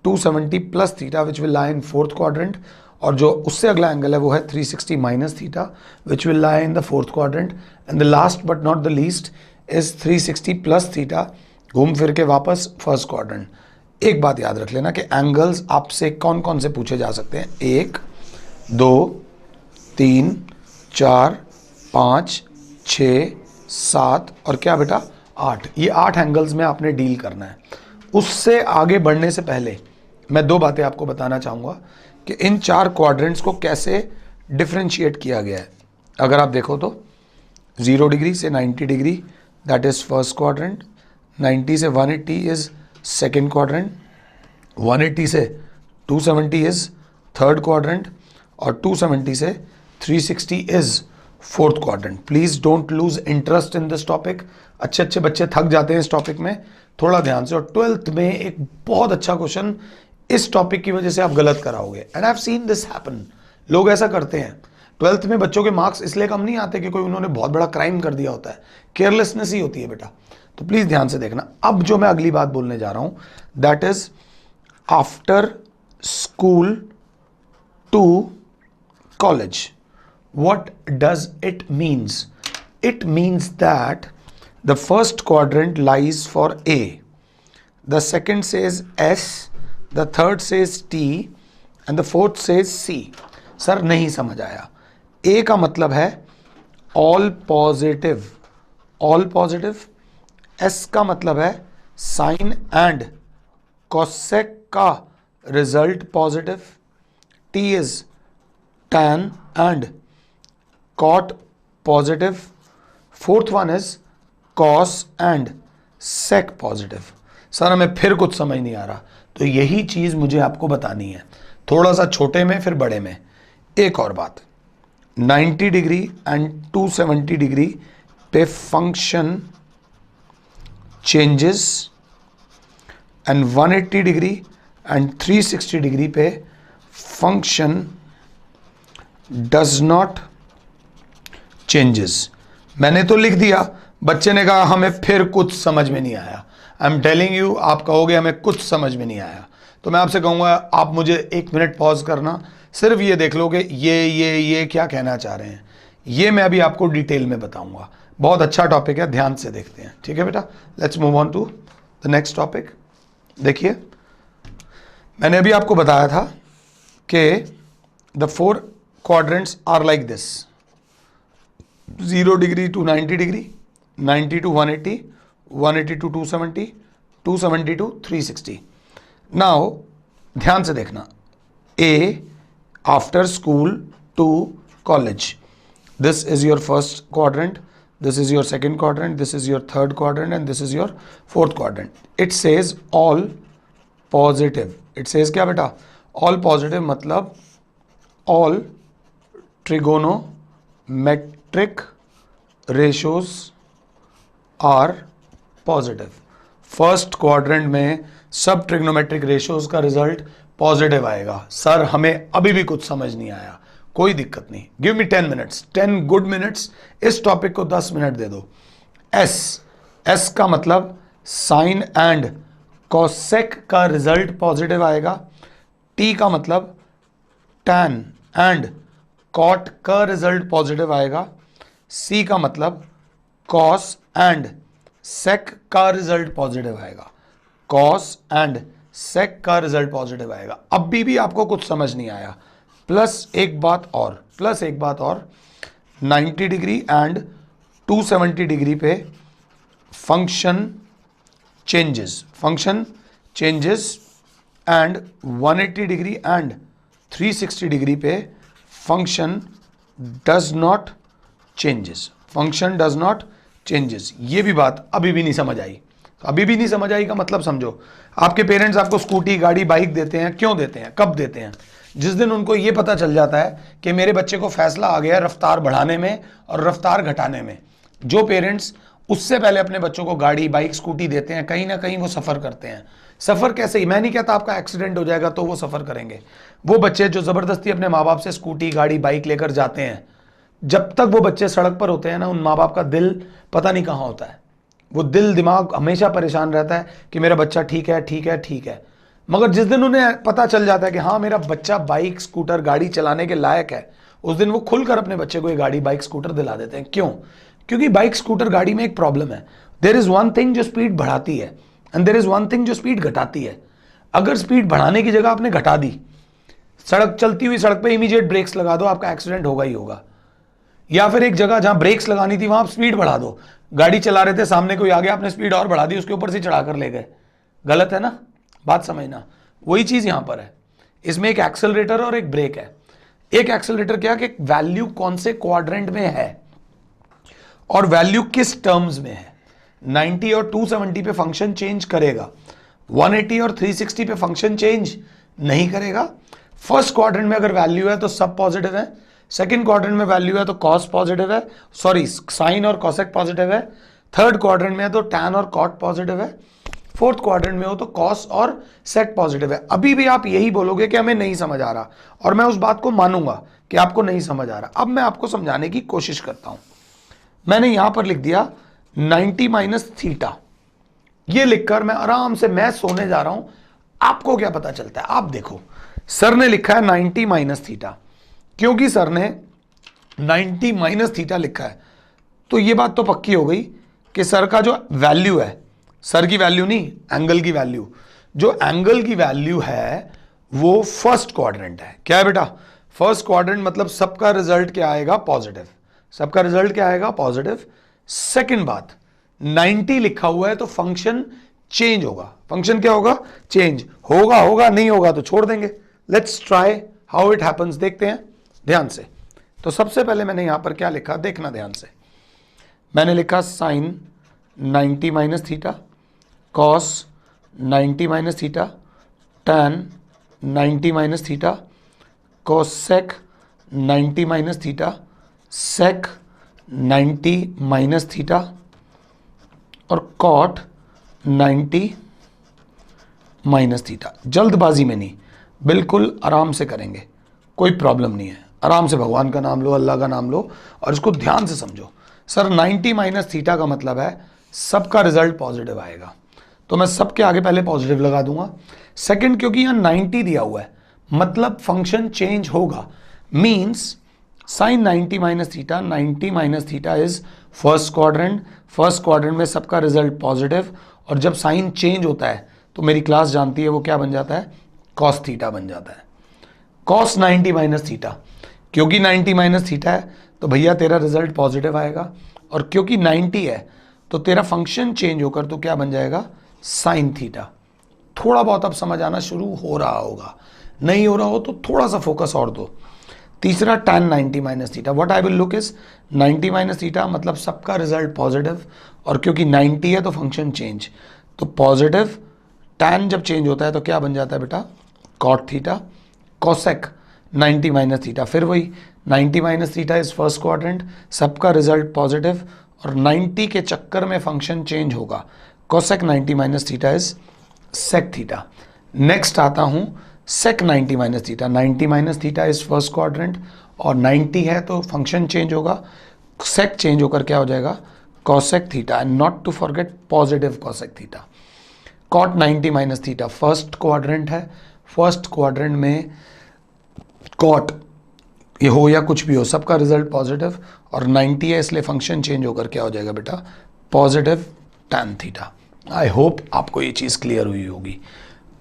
270 plus theta which will lie in fourth quadrant. और जो उससे अगला angle है वो है 360 minus theta which will lie in the fourth quadrant. And the last but not the least is 360 plus theta घूम फिर के वापस फर्स्ट क्वाड्रेंट. एक बात याद रख लेना कि एंगल्स आपसे कौन कौन से पूछे जा सकते हैं, 1 2 3 4 5 6 7 और क्या बेटा 8। ये 8 एंगल्स में आपने डील करना है। उससे आगे बढ़ने से पहले मैं 2 बातें आपको बताना चाहूँगा कि इन 4 क्वाड्रेंट्स को कैसे डिफ्रेंशिएट किया गया है। अगर आप देखो तो 0 डिग्री से 90 degree that is first quadrant, 90 से 180 इज सेकेंड क्वाड्रेंट, 180 से 270 इज थर्ड क्वाड्रेंट और 270 से 360 is fourth quadrant. Please don't lose interest in this topic. अच्छे अच्छे बच्चे थक जाते हैं इस टॉपिक में, थोड़ा ध्यान से। और 12th में एक बहुत अच्छा क्वेश्चन इस टॉपिक की वजह से आप गलत कराओगे, and I have seen this happen. लोग ऐसा करते हैं। 12th में बच्चों के मार्क्स इसलिए कम नहीं आते कि कोई उन्होंने बहुत बड़ा क्राइम कर दिया होता है, केयरलेसनेस ही होती है बेटा। तो प्लीज ध्यान से देखना। अब जो मैं अगली बात बोलने जा रहा हूं that is after school to college. What does it means? It means that the first quadrant lies for A, the second says S, the third says T and the fourth says C. Sir नहीं समझ आया। A का मतलब है all positive, all positive। S का मतलब है sin and cosec का result positive। T is tan and cot positive। Fourth one is cos and sec positive. Sir हमें फिर कुछ समझ नहीं आ रहा, तो यही चीज मुझे आपको बतानी है, थोड़ा सा छोटे में फिर बड़े में। एक और बात, 90 डिग्री एंड 270 डिग्री पे function changes and 180 degree and 360 degree पे फंक्शन डज नॉट चेंजेस। मैंने तो लिख दिया, बच्चे ने कहा हमें फिर कुछ समझ में नहीं आया। आई एम टेलिंग यू, आप कहोगे हमें कुछ समझ में नहीं आया, तो मैं आपसे कहूंगा आप मुझे 1 मिनट पॉज करना, सिर्फ ये देख लो कि ये क्या कहना चाह रहे हैं। ये मैं अभी आपको डिटेल में बताऊंगा। बहुत अच्छा टॉपिक है, ध्यान से देखते हैं। ठीक है बेटा, let's move on to the next topic. देखिए मैंने अभी आपको बताया था कि the 4 quadrants are like this, 0 degree to 90 degree, 90 to 180, 180 to 270, 270 to 360। Now ध्यान से देखना, a after school to college, this is your first quadrant, this is your second quadrant, this is your third quadrant and this is your fourth quadrant. It says all positive. It says क्या बेटा, all positive, मतलब all trigonometric ratios are positive. First quadrant में सब trigonometric ratios का result positive आएगा। Sir हमें अभी भी कुछ समझ नहीं आया, कोई दिक्कत नहीं, give me 10 minutes, 10 good minutes, इस टॉपिक को 10 मिनट दे दो। एस का मतलब साइन एंड कॉसेक का रिजल्ट पॉजिटिव आएगा। टी का मतलब टैन एंड कॉट का रिजल्ट पॉजिटिव आएगा। सी का मतलब कॉस एंड सेक का रिजल्ट पॉजिटिव आएगा। कॉस एंड सेक का रिजल्ट पॉजिटिव आएगा। अभी भी आपको कुछ समझ नहीं आया, प्लस एक बात और, 90 डिग्री एंड 270 डिग्री पे function changes and 180 degree and 360 degree पे फंक्शन डज नॉट चेंजेस। ये भी बात अभी भी नहीं समझ आई। तो अभी भी नहीं समझ आई का मतलब समझो, आपके पेरेंट्स आपको स्कूटी, गाड़ी, बाइक देते हैं, क्यों देते हैं, कब देते हैं? जिस दिन उनको ये पता चल जाता है कि मेरे बच्चे को फैसला आ गया रफ्तार बढ़ाने में और रफ्तार घटाने में। जो पेरेंट्स उससे पहले अपने बच्चों को गाड़ी, बाइक, स्कूटी देते हैं, कहीं ना कहीं वो सफ़र करते हैं। सफ़र कैसे ही, मैं नहीं कहता आपका एक्सीडेंट हो जाएगा तो वो सफ़र करेंगे। वो बच्चे जो ज़बरदस्ती अपने माँ बाप से स्कूटी, गाड़ी, बाइक लेकर जाते हैं, जब तक वो बच्चे सड़क पर होते हैं ना, उन माँ बाप का दिल पता नहीं कहाँ होता है। वो दिल दिमाग हमेशा परेशान रहता है कि मेरा बच्चा ठीक है। मगर जिस दिन उन्हें पता चल जाता है कि हाँ मेरा बच्चा बाइक, स्कूटर, गाड़ी चलाने के लायक है, उस दिन वो खुलकर अपने बच्चे को ये गाड़ी, बाइक, स्कूटर दिला देते हैं। क्यों? क्योंकि बाइक, स्कूटर, गाड़ी में एक प्रॉब्लम है। देयर इज वन थिंग जो स्पीड बढ़ाती है and there is one thing जो स्पीड घटाती है। अगर स्पीड बढ़ाने की जगह आपने घटा दी, सड़क चलती हुई सड़क पे इमीडिएट ब्रेक्स लगा दो, आपका एक्सीडेंट होगा ही होगा। या फिर एक जगह जहां ब्रेक्स लगानी थी वहां आप स्पीड बढ़ा दो, गाड़ी चला रहे थे, सामने कोई आ गया, आपने स्पीड और बढ़ा दी, उसके ऊपर से चढ़ा कर ले गए, गलत है ना, बात समझना। वही चीज यहां पर है, इसमें एक एक्सेलरेटर और एक ब्रेक है। एक एक्सेलरेटर क्या कि वैल्यू कौन से क्वाड्रेंट में है और वैल्यू किस टर्म्स में है। 90 और 270 पे फंक्शन चेंज करेगा, 180 और 360 पे फंक्शन चेंज नहीं करेगा। फर्स्ट क्वाड्रेंट में अगर वैल्यू है तो सब पॉजिटिव है, सेकंड क्वाड्रेंट में वैल्यू है तो कॉस पॉजिटिव है, सॉरी साइन और कॉसेक पॉजिटिव है, थर्ड क्वाड्रेंट में है तो टैन और कॉट पॉजिटिव है, फोर्थ क्वाड्रेंट में हो तो कॉस और सेक पॉजिटिव है। अभी भी आप यही बोलोगे कि हमें नहीं समझ आ रहा, और मैं उस बात को मानूंगा कि आपको नहीं समझ आ रहा। अब मैं आपको समझाने की कोशिश करता हूं। मैंने यहां पर लिख दिया 90 माइनस थीटा, ये लिखकर मैं आराम से मैं सोने जा रहा हूं। आपको क्या पता चलता है, आप देखो, सर ने लिखा है 90 माइनस थीटा, क्योंकि सर ने 90 माइनस थीटा लिखा है तो ये बात तो पक्की हो गई कि सर का जो वैल्यू है, सर की वैल्यू नहीं, एंगल की वैल्यू, जो एंगल की वैल्यू है वो फर्स्ट क्वाड्रेंट है। क्या है बेटा, फर्स्ट क्वाड्रेंट, मतलब सबका रिजल्ट क्या आएगा, पॉजिटिव। सबका रिजल्ट क्या आएगा, पॉजिटिव। सेकंड बात, 90 लिखा हुआ है तो फंक्शन चेंज होगा। फंक्शन क्या होगा, चेंज होगा। होगा नहीं होगा तो छोड़ देंगे। Let's try how it happens, देखते हैं ध्यान से। तो सबसे पहले मैंने यहां पर क्या लिखा, देखना ध्यान से। मैंने लिखा sine 90 minus theta, cos 90 minus theta, tan 90 minus theta, cosec 90 minus theta, sec 90 minus theta और कॉट 90 माइनस थीटा। जल्दबाजी में नहीं, बिल्कुल आराम से करेंगे, कोई प्रॉब्लम नहीं है। आराम से भगवान का नाम लो, अल्लाह का नाम लो और इसको ध्यान से समझो। सर 90 माइनस थीटा का मतलब है सबका रिजल्ट पॉजिटिव आएगा, तो मैं सबके आगे पहले पॉजिटिव लगा दूंगा। सेकंड, क्योंकि यहां 90 दिया हुआ है मतलब फंक्शन चेंज होगा, means sine 90 minus theta, 90 minus theta is first quadrant. First quadrant में सबका रिजल्ट पॉजिटिव, और जब साइन चेंज होता है तो मेरी क्लास जानती है वो क्या बन जाता है, कॉस थीटा बन जाता है। कॉस 90 माइनस थीटा, क्योंकि 90 माइनस थीटा है तो भैया तेरा रिजल्ट पॉजिटिव आएगा, और क्योंकि 90 है तो तेरा फंक्शन चेंज होकर तो क्या बन जाएगा, साइन थीटा। थोड़ा बहुत अब समझ आना शुरू हो रहा होगा, नहीं हो रहा हो तो थोड़ा सा फोकस और दो। तीसरा, tan 90 minus theta, what I will look is 90 minus theta मतलब सबका रिजल्ट पॉजिटिव, और क्योंकि 90 है तो फंक्शन चेंज, तो पॉजिटिव tan जब चेंज होता है तो क्या बन जाता है बेटा, cot theta. Cosec 90 minus theta, फिर वही 90 minus theta is first quadrant, सबका रिजल्ट पॉजिटिव और 90 के चक्कर में फंक्शन चेंज होगा, cosec 90 minus theta is sec theta. Next आता हूं सेक 90 minus theta, 90 minus theta is first quadrant और 90 है तो फंक्शन चेंज होगा, सेक चेंज होकर क्या हो जाएगा, cosec theta, and not to forget positive cosec theta. Cot 90 minus theta first quadrant है, फर्स्ट क्वाड्रेंट में कॉट ये हो या कुछ भी हो सबका रिजल्ट पॉजिटिव, और 90 है इसलिए फंक्शन चेंज होकर क्या हो जाएगा बेटा, positive tan theta. I hope आपको ये चीज़ क्लियर हुई होगी।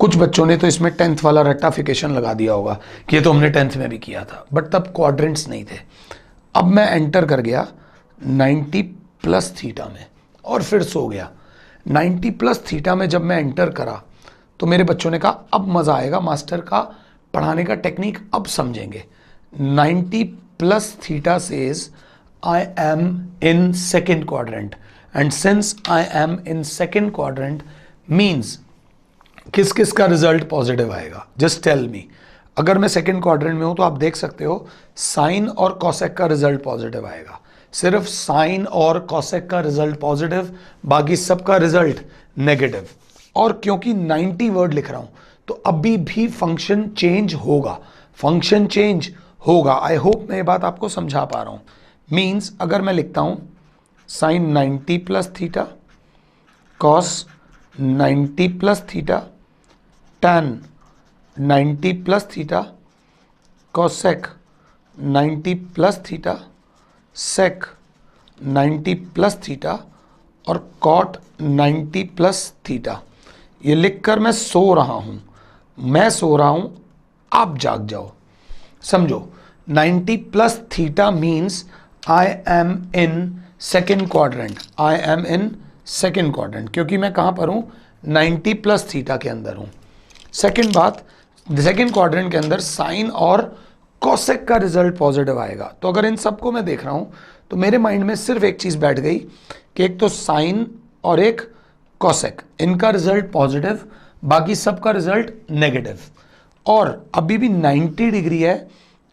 कुछ बच्चों ने तो इसमें 10th वाला रेक्टिफिकेशन लगा दिया होगा कि ये तो हमने 10th में भी किया था, बट तब क्वाड्रेंट्स नहीं थे। अब मैं एंटर कर गया 90 प्लस थीटा में और फिर सो गया। 90 प्लस थीटा में जब मैं एंटर करा तो मेरे बच्चों ने कहा अब मज़ा आएगा, मास्टर का पढ़ाने का टेक्निक अब समझेंगे। 90 plus theta says I am in second quadrant, and since I am in second quadrant means किस किस का रिजल्ट पॉजिटिव आएगा, जस्ट टेल मी। अगर मैं सेकेंड क्वाड्रेंट में हूं तो आप देख सकते हो साइन और कॉसेक का रिजल्ट पॉजिटिव आएगा, सिर्फ साइन और कॉसेक का रिजल्ट पॉजिटिव, बाकी सबका रिजल्ट नेगेटिव। और क्योंकि 90 वर्ड लिख रहा हूं तो अभी भी फंक्शन चेंज होगा, फंक्शन चेंज होगा। आई होप मैं ये बात आपको समझा पा रहा हूं। मीन्स अगर मैं लिखता हूं sine 90 plus theta, cos 90 plus theta, tan 90 plus theta, cosec 90 plus theta, sec 90 plus theta और कॉट 90 प्लस थीटा, ये लिखकर मैं सो रहा हूं। मैं सो रहा हूं, आप जाग जाओ। समझो 90 plus theta means I am in second quadrant, I am in second quadrant, क्योंकि मैं कहां पर हूं, 90 प्लस थीटा के अंदर हूं। सेकेंड बात, सेकेंड क्वाड्रेंट के अंदर साइन और कॉसेक का रिजल्ट पॉजिटिव आएगा। तो अगर इन सबको मैं देख रहा हूं तो मेरे माइंड में सिर्फ एक चीज बैठ गई कि एक तो साइन और एक कॉसेक, इनका रिजल्ट पॉजिटिव, बाकी सबका रिजल्ट नेगेटिव। और अभी भी 90 डिग्री है,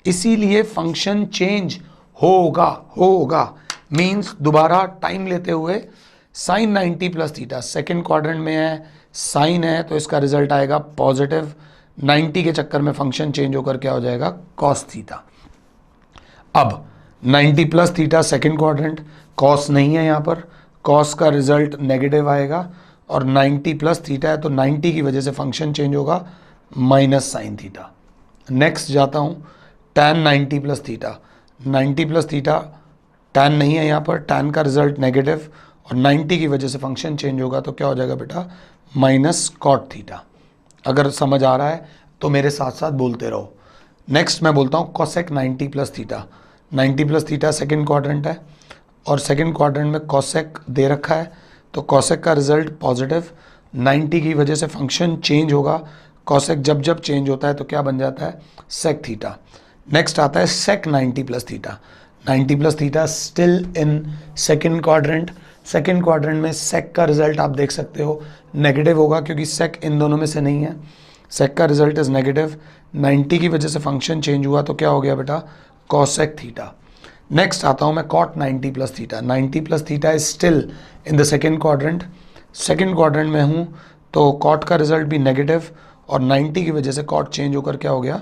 इसीलिए फंक्शन चेंज होगा मींस दोबारा टाइम लेते हुए sine 90 plus theta second quadrant में है, साइन है तो इसका रिजल्ट आएगा पॉजिटिव। 90 के चक्कर में फंक्शन चेंज होकर क्या हो जाएगा, कॉस थीटा। अब 90 plus theta second quadrant, cos नहीं है यहां पर, कॉस का रिजल्ट नेगेटिव आएगा, और 90 प्लस थीटा है तो 90 की वजह से फंक्शन चेंज होगा माइनस साइन थीटा। नेक्स्ट जाता हूं, tan 90 plus theta, 90 plus theta tan नहीं है यहाँ पर, tan का रिजल्ट नेगेटिव और 90 की वजह से फंक्शन चेंज होगा तो क्या हो जाएगा बेटा, माइनस कॉट थीटा। अगर समझ आ रहा है तो मेरे साथ साथ बोलते रहो। नेक्स्ट मैं बोलता हूँ cosec 90 plus theta, 90 plus theta second quadrant है और सेकेंड क्वाड्रेंट में कॉसेक दे रखा है तो कॉसेक का रिजल्ट पॉजिटिव, 90 की वजह से फंक्शन चेंज होगा, कॉसेक जब जब चेंज होता है तो क्या बन जाता है, सेक थीटा। नेक्स्ट आता है सेक 90 plus theta, 90 plus theta still in second quadrant, second quadrant में सेक का रिजल्ट आप देख सकते हो नेगेटिव होगा क्योंकि सेक इन दोनों में से नहीं है, सेक का रिजल्ट इज नेगेटिव, 90 की वजह से फंक्शन चेंज हुआ तो क्या हो गया बेटा, कॉसेक थीटा। नेक्स्ट आता हूं मैं cot 90 plus theta, 90 plus theta is still in the second quadrant, second quadrant में हूं तो कॉट का रिजल्ट भी नेगेटिव और 90 की वजह से कॉट चेंज होकर क्या हो गया,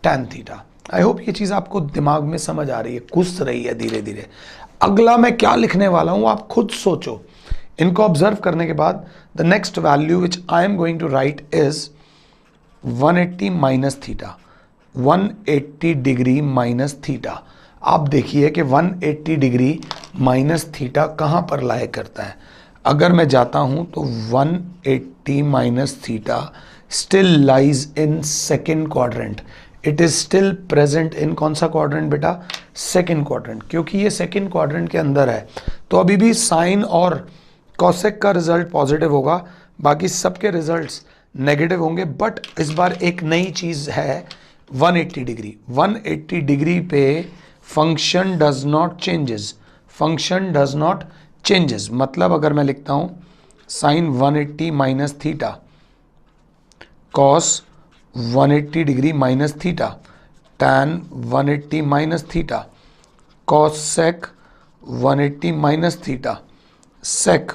टैन थीटा। आई होप ये चीज़ आपको दिमाग में समझ आ रही है, घुस रही है धीरे धीरे। अगला मैं क्या लिखने वाला हूं आप खुद सोचो। इनको ऑब्जर्व करने के बाद the next value which I am going to write is 180 minus theta, 180 degree minus theta. आप देखिए कि 180 डिग्री माइनस थीटा कहां पर लाया करता है। अगर मैं जाता हूं तो 180 minus theta still lies in second quadrant, it is still present in कौन सा क्वाड्रेंट बेटा, सेकेंड क्वाड्रेंट। क्योंकि ये सेकेंड क्वाड्रेंट के अंदर है तो अभी भी साइन और कॉसेक का रिजल्ट पॉजिटिव होगा, बाकी सबके रिजल्ट्स नेगेटिव होंगे। बट इस बार एक नई चीज है 180 डिग्री, 180 डिग्री पे function does not changes, function does not changes. मतलब अगर मैं लिखता हूं sine 180 minus theta, cos 180 degree minus theta, tan 180 minus theta, cosec 180 minus theta, sec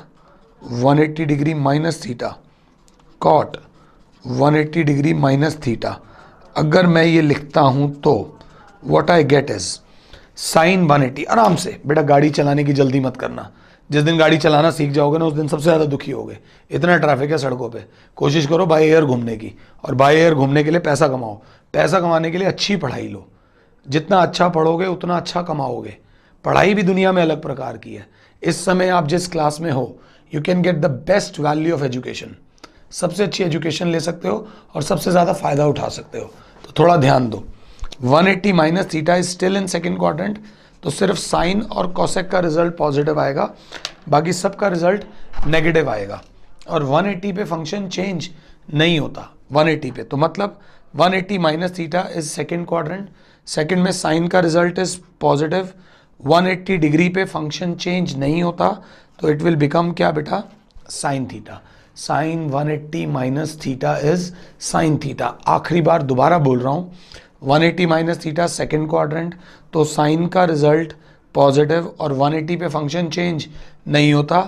180 degree minus theta, cot 180 degree minus theta. अगर मैं ये लिखता हूं तो what I get is sine 180। आराम से बेटा, गाड़ी चलाने की जल्दी मत करना, जिस दिन गाड़ी चलाना सीख जाओगे ना उस दिन सबसे ज़्यादा दुखी होगे। इतना ट्रैफिक है सड़कों पे, कोशिश करो बाय एयर घूमने की, और बाय एयर घूमने के लिए पैसा कमाओ, पैसा कमाने के लिए अच्छी पढ़ाई लो, जितना अच्छा पढ़ोगे उतना अच्छा कमाओगे। पढ़ाई भी दुनिया में अलग प्रकार की है। इस समय आप जिस क्लास में हो you can get the best value of education, सबसे अच्छी एजुकेशन ले सकते हो और सबसे ज़्यादा फायदा उठा सकते हो। तो थोड़ा ध्यान दो, 180 minus theta is still in second quadrant, तो सिर्फ साइन और कॉसेक का रिजल्ट पॉजिटिव आएगा, बाकी सबका रिजल्ट नेगेटिव आएगा। और 180 पे फंक्शन चेंज नहीं होता 180 पे, तो मतलब 180 minus theta is second quadrant, second में साइन का रिजल्ट इज पॉजिटिव, 180 डिग्री पे फंक्शन चेंज नहीं होता तो इट विल बिकम क्या बेटा, sine theta. Sine 180 minus theta is sine theta. आखिरी बार दोबारा बोल रहा हूं, 180 माइनस थीटा सेकेंड क्वाड्रेंट, तो साइन का रिजल्ट पॉजिटिव और 180 पे फंक्शन चेंज नहीं होता,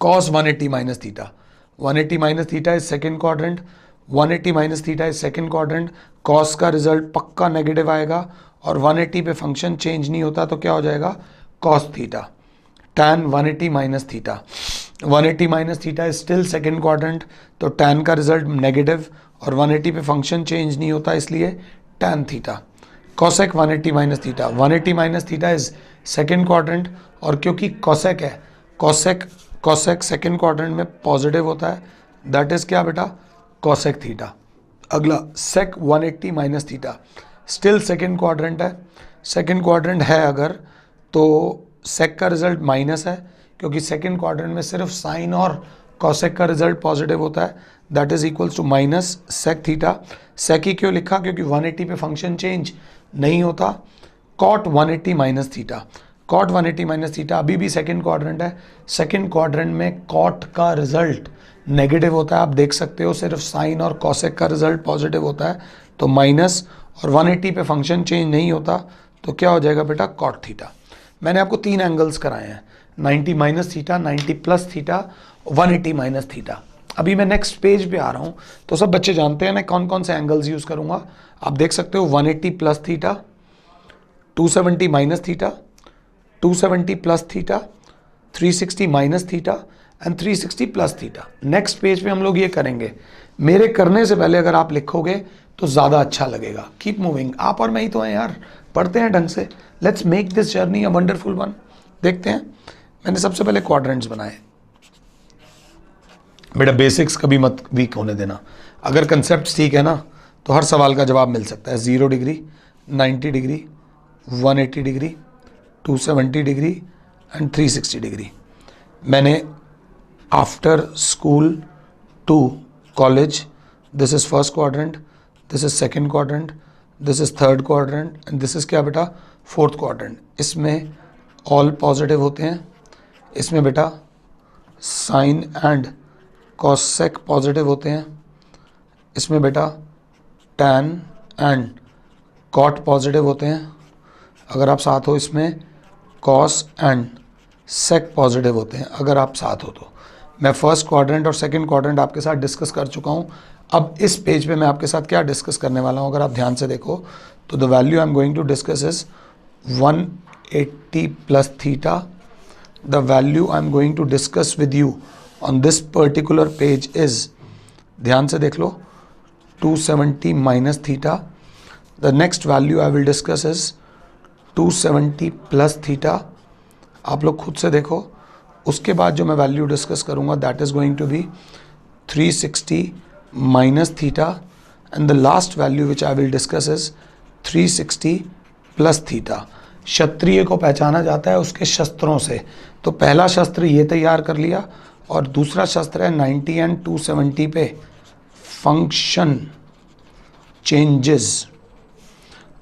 cos 180 minus theta, 180 minus theta is second quadrant, 180 minus theta is second quadrant, cos का रिजल्ट पक्का नेगेटिव आएगा और 180 पे फंक्शन चेंज नहीं होता तो क्या हो जाएगा, cos theta. tan 180 minus theta, 180 minus theta is still second quadrant, तो tan का रिजल्ट नेगेटिव और 180 पे फंक्शन चेंज नहीं होता इसलिए tan theta. cosec 180 minus theta, 180 minus theta is second quadrant और क्योंकि cosec है, cosec सेकेंड क्वाड्रेंट में पॉजिटिव होता है, दैट इज क्या बेटा, cosec थीटा। अगला sec 180 minus theta, still second quadrant है, सेकेंड क्वाड्रेंट है अगर तो sec का रिजल्ट माइनस है, क्योंकि सेकेंड क्वाड्रेंट में सिर्फ साइन और cosec का रिजल्ट पॉजिटिव होता है, that is equals to minus sec theta. sec ही क्यों लिखा, क्योंकि 180 पे फंक्शन चेंज नहीं होता। cot 180 minus theta, cot 180 minus theta अभी भी सेकेंड क्वाड्रेंट है, सेकेंड क्वाड्रेंट में cot का रिजल्ट नेगेटिव होता है, आप देख सकते हो, सिर्फ साइन और cosec का रिजल्ट पॉजिटिव होता है, तो माइनस, और 180 पे फंक्शन चेंज नहीं होता, तो क्या हो जाएगा बेटा, cot थीटा। मैंने आपको तीन एंगल्स कराए हैं, 90 minus theta, 90 plus theta, 180 minus theta. अभी मैं नेक्स्ट पेज पे आ रहा हूँ, तो सब बच्चे जानते हैं मैं कौन कौन से एंगल्स यूज़ करूँगा। आप देख सकते हो 180 plus theta, 270 minus theta, 270 plus theta, 360 minus theta and 360 plus theta. Next page पे हम लोग ये करेंगे, मेरे करने से पहले अगर आप लिखोगे तो ज़्यादा अच्छा लगेगा। कीप मूविंग, आप और मैं ही तो हैं यार, पढ़ते हैं ढंग से। Let's make this journey a wonderful one. देखते हैं, मैंने सबसे पहले क्वाड्रेंट्स बनाए। बेटा बेसिक्स कभी मत वीक होने देना, अगर कंसेप्ट ठीक है ना तो हर सवाल का जवाब मिल सकता है। 0 degree, 90 degree, 180 degree, 270 degree and 360 degree. मैंने after school to college, this is first quadrant, this is second quadrant, this is third quadrant and this is क्या बेटा, फोर्थ क्वाड्रेंट। इसमें ऑल पॉजिटिव होते हैं, इसमें बेटा साइन एंड कॉसेक पॉजिटिव होते हैं, इसमें बेटा टैन एंड कॉट पॉजिटिव होते हैं, अगर आप साथ हो इसमें कॉस एंड सेक पॉजिटिव होते हैं, अगर आप साथ हो तो। मैं फर्स्ट क्वाड्रेंट और सेकंड क्वाड्रेंट आपके साथ डिस्कस कर चुका हूँ। अब इस पेज पे मैं आपके साथ क्या डिस्कस करने वाला हूँ, अगर आप ध्यान से देखो तो the value I am going to discuss is 180 plus theta. The value I am going to discuss with you on this particular page is, ध्यान से देख लो, 270 minus theta. The next value I will discuss is 270 plus theta. आप लोग खुद से देखो, उसके बाद जो मैं वैल्यू डिस्कस करूंगा that is going to be 360 minus theta and the last value which I will discuss is 360 plus theta. Kshatriya को पहचाना जाता है उसके शस्त्रों से, तो पहला शस्त्र ये तैयार कर लिया, और दूसरा शस्त्र है 90 एंड 270 पे फंक्शन चेंजेस,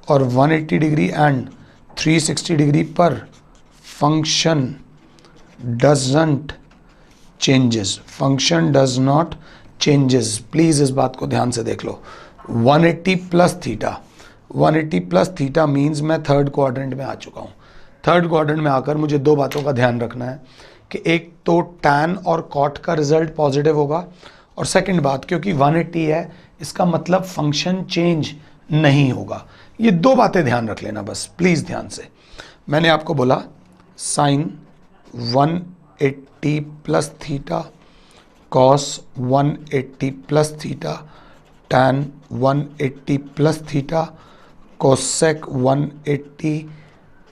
और 180 डिग्री एंड 360 डिग्री पर function doesn't changes, function does not changes. Please इस बात को ध्यान से देख लो। 180 plus theta, 180 plus theta means मैं थर्ड क्वाड्रेंट में आ चुका हूँ। थर्ड क्वाड्रेंट में आकर मुझे दो बातों का ध्यान रखना है कि एक तो टैन और कॉट का रिजल्ट पॉजिटिव होगा, और सेकंड बात क्योंकि 180 है इसका मतलब फंक्शन चेंज नहीं होगा। ये दो बातें ध्यान रख लेना बस, प्लीज़ ध्यान से। मैंने आपको बोला sine 180 plus theta, cos 180 plus theta, tan 180 plus theta, cosec 180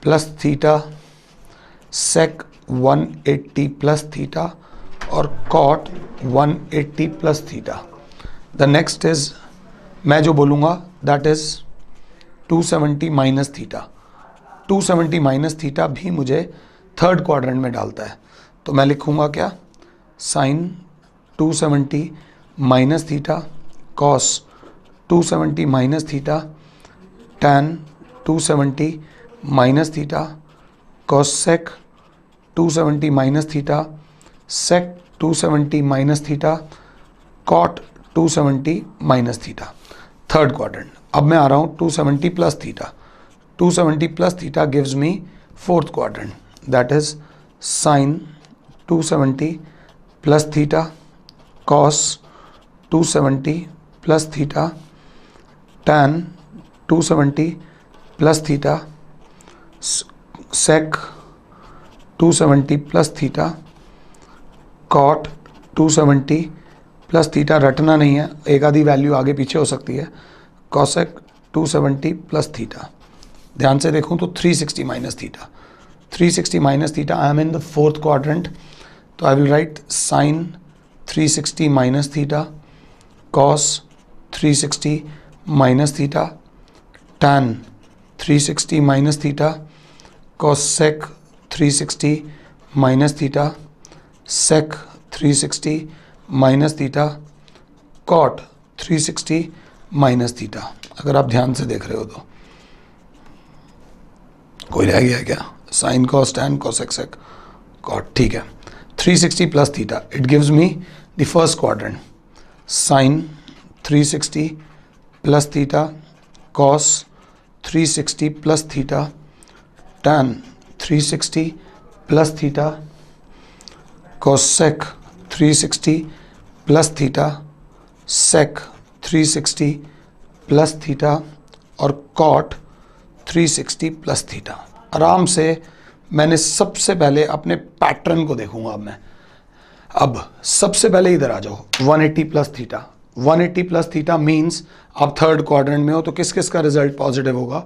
plus theta, sec 180 plus theta और cot 180 plus theta. The next is, मैं जो बोलूँगा that is 270 minus theta. 270 minus theta भी मुझे थर्ड क्वाड्रेंट में डालता है, तो मैं लिखूँगा क्या, sine 270 minus theta, cos 270 minus theta, tan 270 minus theta, cosec 270 minus theta, sec 270 minus theta, cot 270 minus theta. Third quadrant. अब मैं आ रहा हूँ 270 plus theta. 270 plus theta gives me fourth quadrant, that is sine 270 plus theta, cos 270 plus theta, tan 270 plus theta, sec 270 plus theta, cot 270 plus theta. रटना नहीं है, एक आधी वैल्यू आगे पीछे हो सकती है, कॉसेक 270 प्लस थीटा। ध्यान से देखूं तो 360 minus theta, 360 minus theta. I am in the fourth quadrant, तो I will write sine 360 minus theta, cos 360 minus theta, tan 360 minus theta, cosec 360 minus theta, sec 360 minus theta, cot 360 minus theta. अगर आप ध्यान से देख रहे हो तो कोई रह गया क्या? Sine cos tan cosec sec cot, ठीक है। 360 plus theta, it gives me the first quadrant. Sine 360 plus theta, cos 360 plus theta, tan 360 plus theta, cosec 360 plus theta, sec 360 plus theta और कॉट 360 प्लस थीटा। आराम से मैंने सबसे पहले अपने pattern को देखूंगा अब सबसे पहले इधर आ जाओ, 180 plus theta. 180 plus theta means आप थर्ड क्वाड्रेंट में हो तो किस किस का रिजल्ट पॉजिटिव होगा?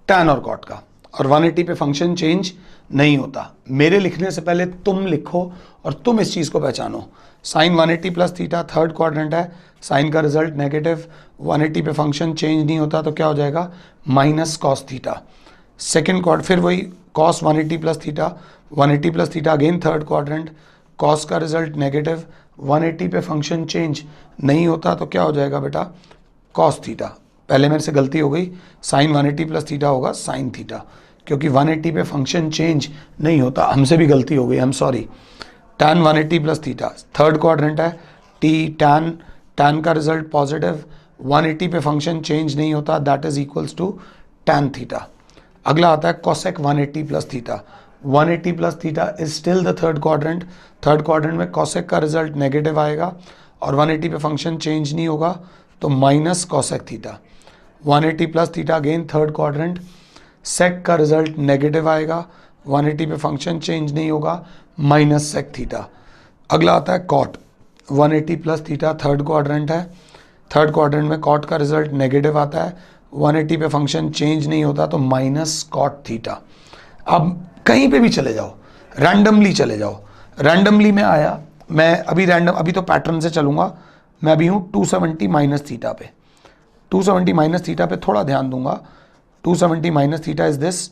टैन और कॉट का। और 180 पे फंक्शन चेंज नहीं होता। मेरे लिखने से पहले तुम लिखो और तुम इस चीज़ को पहचानो। Sine 180 plus theta third quadrant है, साइन का रिजल्ट नेगेटिव, 180 पे फंक्शन चेंज नहीं होता तो क्या हो जाएगा? Minus cos theta. Second quad फिर वही cos 180 plus theta, 180 plus theta again third quadrant, cos का रिजल्ट नेगेटिव, 180 पे फंक्शन चेंज नहीं होता तो क्या हो जाएगा बेटा? Cos theta. पहले मेरे से गलती हो गई, साइन 180 प्लस थीटा होगा साइन थीटा, क्योंकि 180 पे फंक्शन चेंज नहीं होता। हमसे भी गलती हो गई, I am sorry. Tan 180 plus theta third quadrant है, टी टैन का रिजल्ट पॉजिटिव, 180 पे फंक्शन चेंज नहीं होता, that is equals to tan theta. अगला आता है cosec 180 plus theta. 180 plus theta is still the third quadrant. Third quadrant में cosec का रिजल्ट नेगेटिव आएगा और 180 पे फंक्शन चेंज नहीं होगा तो minus cosec theta. 180 plus theta again third quadrant, सेक का रिजल्ट नेगेटिव आएगा, 180 पे फंक्शन चेंज नहीं होगा, माइनस सेक थीटा। अगला आता है cot 180 plus theta third quadrant है, थर्ड क्वाड्रेंट में कॉट का रिजल्ट नेगेटिव आता है, 180 पे फंक्शन चेंज नहीं होता तो माइनस कॉट थीटा। अब कहीं पे भी चले जाओ, रैंडमली चले जाओ। रैंडमली में आया, मैं अभी तो पैटर्न से चलूंगा। मैं अभी हूँ 270 माइनस थीटा पे, 270 माइनस थीटा पे थोड़ा ध्यान दूंगा। 270 माइनस थीटा इज दिस,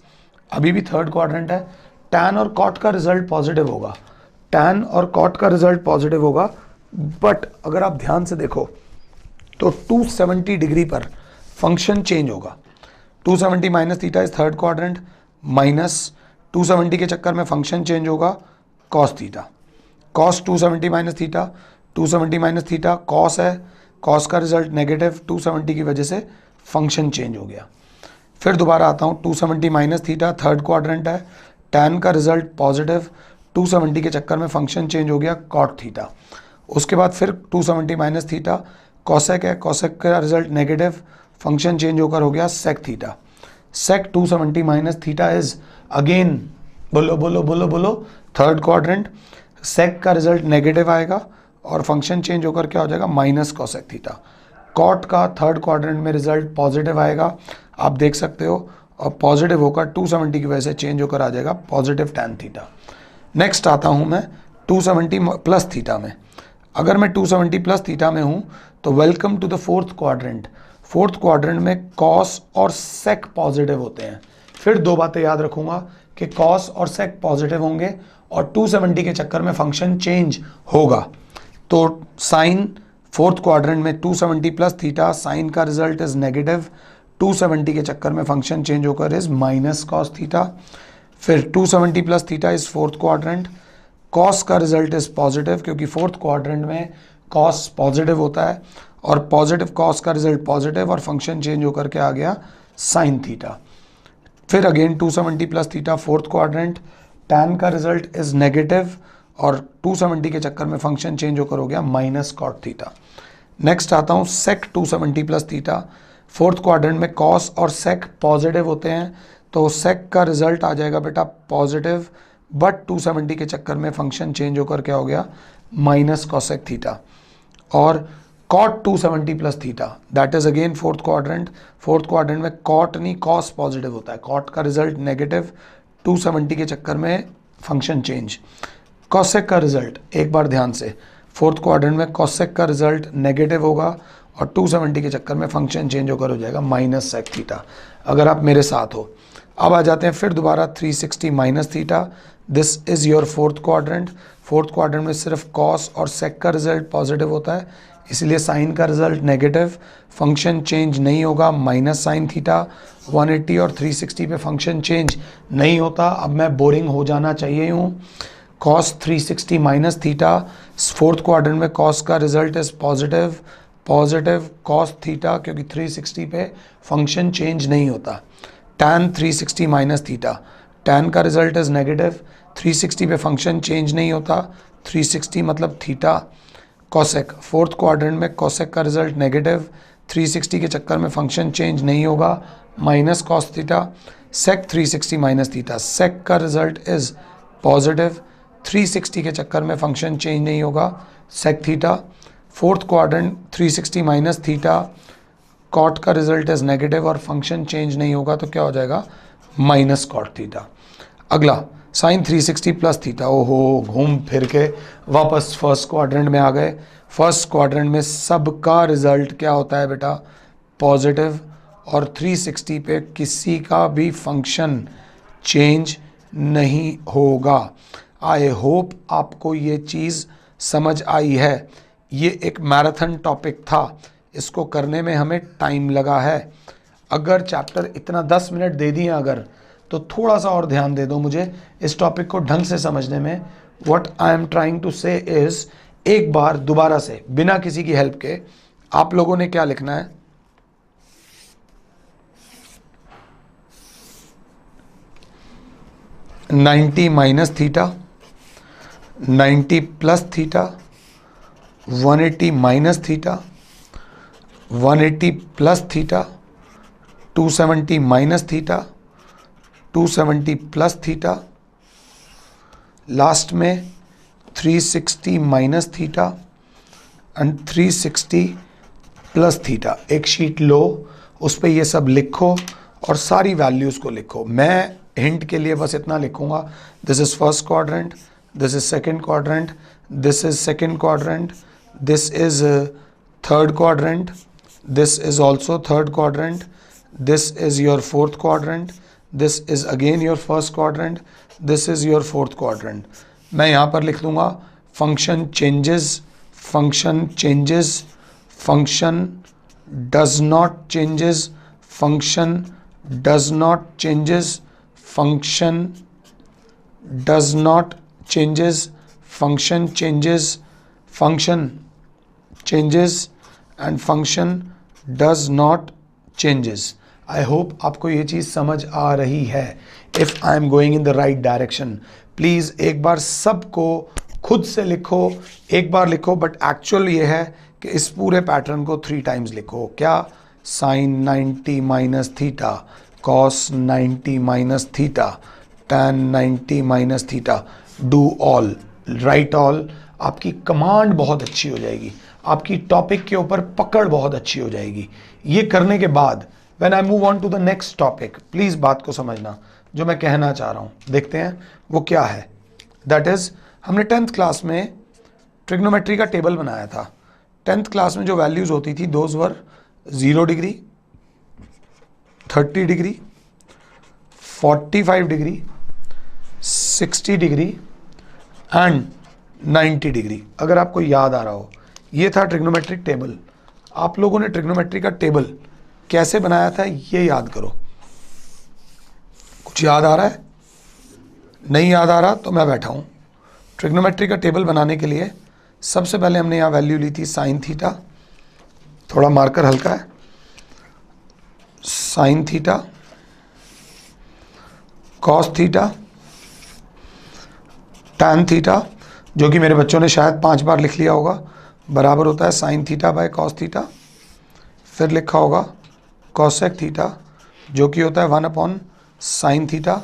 अभी भी थर्ड क्वाड्रेंट है। टैन और कॉट का रिजल्ट पॉजिटिव होगा, टैन और कॉट का रिजल्ट पॉजिटिव होगा, बट अगर आप ध्यान से देखो तो 270 डिग्री पर फंक्शन चेंज होगा। 270 minus theta is third quadrant, minus 270 के चक्कर में फंक्शन चेंज होगा cos theta. Cos 270 minus theta, 270 minus theta cos है, कॉस का रिजल्ट नेगेटिव, 270 की वजह से फंक्शन चेंज हो गया। फिर दोबारा आता हूँ, 270 माइनस थीटा थर्ड क्वाड्रेंट है, टैन का रिजल्ट पॉजिटिव, 270 के चक्कर में फंक्शन चेंज हो गया कॉट थीटा। उसके बाद फिर 270 माइनस थीटा कॉसेक है, कॉसेक का रिजल्ट नेगेटिव, फंक्शन चेंज होकर हो गया sec theta. Sec 270 minus theta is again बोलो बोलो बोलो बोलो थर्ड क्वाड्रेंट, सेक का रिजल्ट नेगेटिव आएगा और फंक्शन चेंज होकर क्या हो जाएगा? Minus cosec theta. कॉट का थर्ड क्वाड्रेंट में रिजल्ट पॉजिटिव आएगा, आप देख सकते हो, और पॉजिटिव होकर 270 की वजह से चेंज होकर आ जाएगा पॉजिटिव टैन थीटा। नेक्स्ट आता हूँ मैं 270 प्लस थीटा में। अगर मैं 270 प्लस थीटा में हूँ तो welcome to the fourth quadrant. Fourth quadrant में कॉस और सेक पॉजिटिव होते हैं। फिर दो बातें याद रखूंगा कि कॉस और सेक पॉजिटिव होंगे और 270 के चक्कर में फंक्शन चेंज होगा। तो साइन फोर्थ क्वाड्रेंट में 270 प्लस थीटा, साइन का रिजल्ट इज नेगेटिव, 270 के चक्कर में फंक्शन चेंज होकर इज माइनस कॉस थीटा। फिर 270 plus theta is fourth quadrant, cos का रिजल्ट इज पॉजिटिव क्योंकि फोर्थ क्वाड्रेंट में कॉस पॉजिटिव होता है और पॉजिटिव कॉस का रिजल्ट पॉजिटिव और फंक्शन चेंज होकर के आ गया साइन थीटा। फिर again 270 plus theta fourth quadrant, tan का रिजल्ट इज नेगेटिव और 270 के चक्कर में फंक्शन चेंज होकर हो गया माइनस कॉट थीटा। नेक्स्ट आता हूँ सेक 270 प्लस थीटा। फोर्थ क्वाड्रेंट में कॉस और सेक पॉजिटिव होते हैं तो सेक का रिजल्ट आ जाएगा बेटा पॉजिटिव, बट 270 के चक्कर में फंक्शन चेंज होकर क्या हो गया? Minus cosec theta. और cot 270 plus theta that is again fourth quadrant. Fourth quadrant में कॉट नहीं कॉस पॉजिटिव होता है, कॉट का रिजल्ट नेगेटिव, 270 के चक्कर में फंक्शन चेंज। कॉसेक का रिजल्ट एक बार ध्यान से, फोर्थ क्वाड्रेंट में कॉसेक का रिजल्ट नेगेटिव होगा और 270 के चक्कर में फंक्शन चेंज होकर हो जाएगा माइनस सेक थीटा, अगर आप मेरे साथ हो। अब आ जाते हैं फिर दोबारा 360 minus theta, this is your fourth quadrant. Fourth quadrant में सिर्फ कॉस और सेक का रिजल्ट पॉजिटिव होता है, इसलिए साइन का रिजल्ट नेगेटिव, फंक्शन चेंज नहीं होगा माइनस साइन थीटा। 180 और 360 पे फंक्शन चेंज नहीं होता। अब मैं बोरिंग हो जाना चाहिए हूँ। Cos 360 minus theta, fourth quadrant में कॉस का result is positive, positive cos theta, क्योंकि 360 पे फंक्शन चेंज नहीं होता। tan 360 माइनस थीटा, tan का रिजल्ट इज नेगेटिव, 360 पे फंक्शन चेंज नहीं होता, 360 मतलब थीटा। कॉसेक, फोर्थ क्वाड्रेंट में कॉसेक का रिजल्ट नेगेटिव, 360 के चक्कर में फंक्शन चेंज नहीं होगा, minus cos theta. Sec 360 minus theta, सेक का रिजल्ट इज पॉजिटिव, 360 के चक्कर में फंक्शन चेंज नहीं होगा, sec theta. Fourth quadrant 360 minus theta, cot का रिजल्ट इज नेगेटिव और फंक्शन चेंज नहीं होगा, तो क्या हो जाएगा माइनस कॉट थीटा। अगला साइन 360 प्लस थीटा, ओहो घूम फिर के वापस फर्स्ट क्वाड्रेंट में आ गए। फर्स्ट क्वाड्रेंट में सबका रिजल्ट क्या होता है बेटा, पॉजिटिव, और 360 पे किसी का भी फंक्शन चेंज नहीं होगा। आई होप आपको ये चीज़ समझ आई है। ये एक मैराथन टॉपिक था, इसको करने में हमें टाइम लगा है। अगर चैप्टर इतना 10 मिनट दे दिए अगर, तो थोड़ा सा और ध्यान दे दो मुझे इस टॉपिक को ढंग से समझने में। What I am trying to say is, एक बार दोबारा से बिना किसी की हेल्प के आप लोगों ने क्या लिखना है, ninety minus theta, 90 plus theta, 180 minus theta, 180 plus theta, 270 minus theta, 270 plus theta, last में 360 minus theta and 360 plus theta. एक शीट लो, उस पर ये सब लिखो और सारी वैल्यूज़ को लिखो। मैं हिंट के लिए बस इतना लिखूंगा, this is first quadrant, this is second quadrant, this is second quadrant, this is third quadrant, this is also third quadrant, this is your fourth quadrant, this is again your first quadrant, this is your fourth quadrant। मैं यहाँ पर लिख लूँगा function changes, function changes, function does not changes, function does not changes, function does not changes, function changes, function changes and function does not changes। I hope आपको ये चीज़ समझ आ रही है। If I am going in the right direction, please एक बार सबको खुद से लिखो, एक बार लिखो, बट एक्चुअल ये है कि इस पूरे पैटर्न को 3 टाइम्स लिखो। क्या, sine 90 minus theta, cos 90 minus theta, tan 90 minus theta, do all, write all. आपकी कमांड बहुत अच्छी हो जाएगी, आपकी टॉपिक के ऊपर पकड़ बहुत अच्छी हो जाएगी। ये करने के बाद when I move on to the next topic, please बात को समझना जो मैं कहना चाह रहा हूं। देखते हैं वो क्या है। दैट इज, हमने 10th क्लास में ट्रिग्नोमेट्री का टेबल बनाया था। 10th क्लास में जो वैल्यूज होती थी, those were 0 degree, 30 degree, 45 degree, 60 degree and 90 degree. अगर आपको याद आ रहा हो, ये था ट्रिग्नोमेट्रिक टेबल। आप लोगों ने ट्रिग्नोमेट्री का टेबल कैसे बनाया था ये याद करो। कुछ याद आ रहा है? नहीं याद आ रहा तो मैं बैठा हूँ। ट्रिग्नोमेट्री का टेबल बनाने के लिए सबसे पहले हमने यहाँ वैल्यू ली थी साइन थीटा, थोड़ा मार्कर हल्का है, sine theta, cos theta, tan theta, जो कि मेरे बच्चों ने शायद 5 बार लिख लिया होगा, बराबर होता है sign theta by cos theta. फिर लिखा होगा कॉसेक थीटा, जो कि होता है 1 साइन थीटा।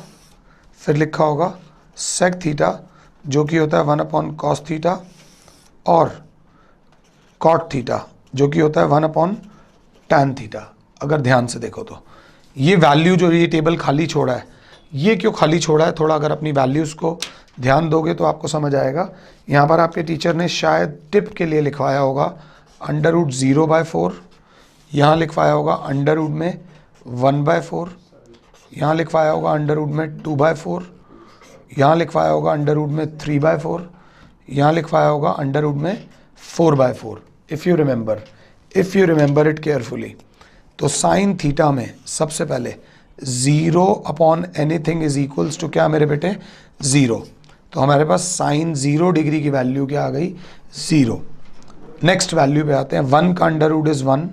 फिर लिखा होगा सेक थीटा, जो कि होता है 1 कॉस थीटा, और कॉट थीटा, जो कि होता है 1 टैन थीटा। अगर ध्यान से देखो तो ये वैल्यू जो ये टेबल खाली छोड़ा है, ये क्यों खाली छोड़ा है, थोड़ा अगर अपनी वैल्यूज़ को ध्यान दोगे तो आपको समझ आएगा। यहाँ पर आपके टीचर ने शायद टिप के लिए लिखवाया होगा अंडर रूट 0/4, यहाँ लिखवाया होगा अंडर रूट में 1/4, यहाँ लिखवाया होगा अंडर रूट में 2/4, यहाँ लिखवाया होगा अंडर रूट में 3/4, यहाँ लिखवाया होगा अंडर रूट में 4/4। If you remember it carefully, तो साइन थीटा में सबसे पहले 0 upon anything is equals to क्या मेरे बेटे, 0। तो हमारे पास साइन 0 डिग्री की वैल्यू क्या आ गई, 0। नेक्स्ट वैल्यू पे आते हैं, 1 का अंडर रूट इज़ 1,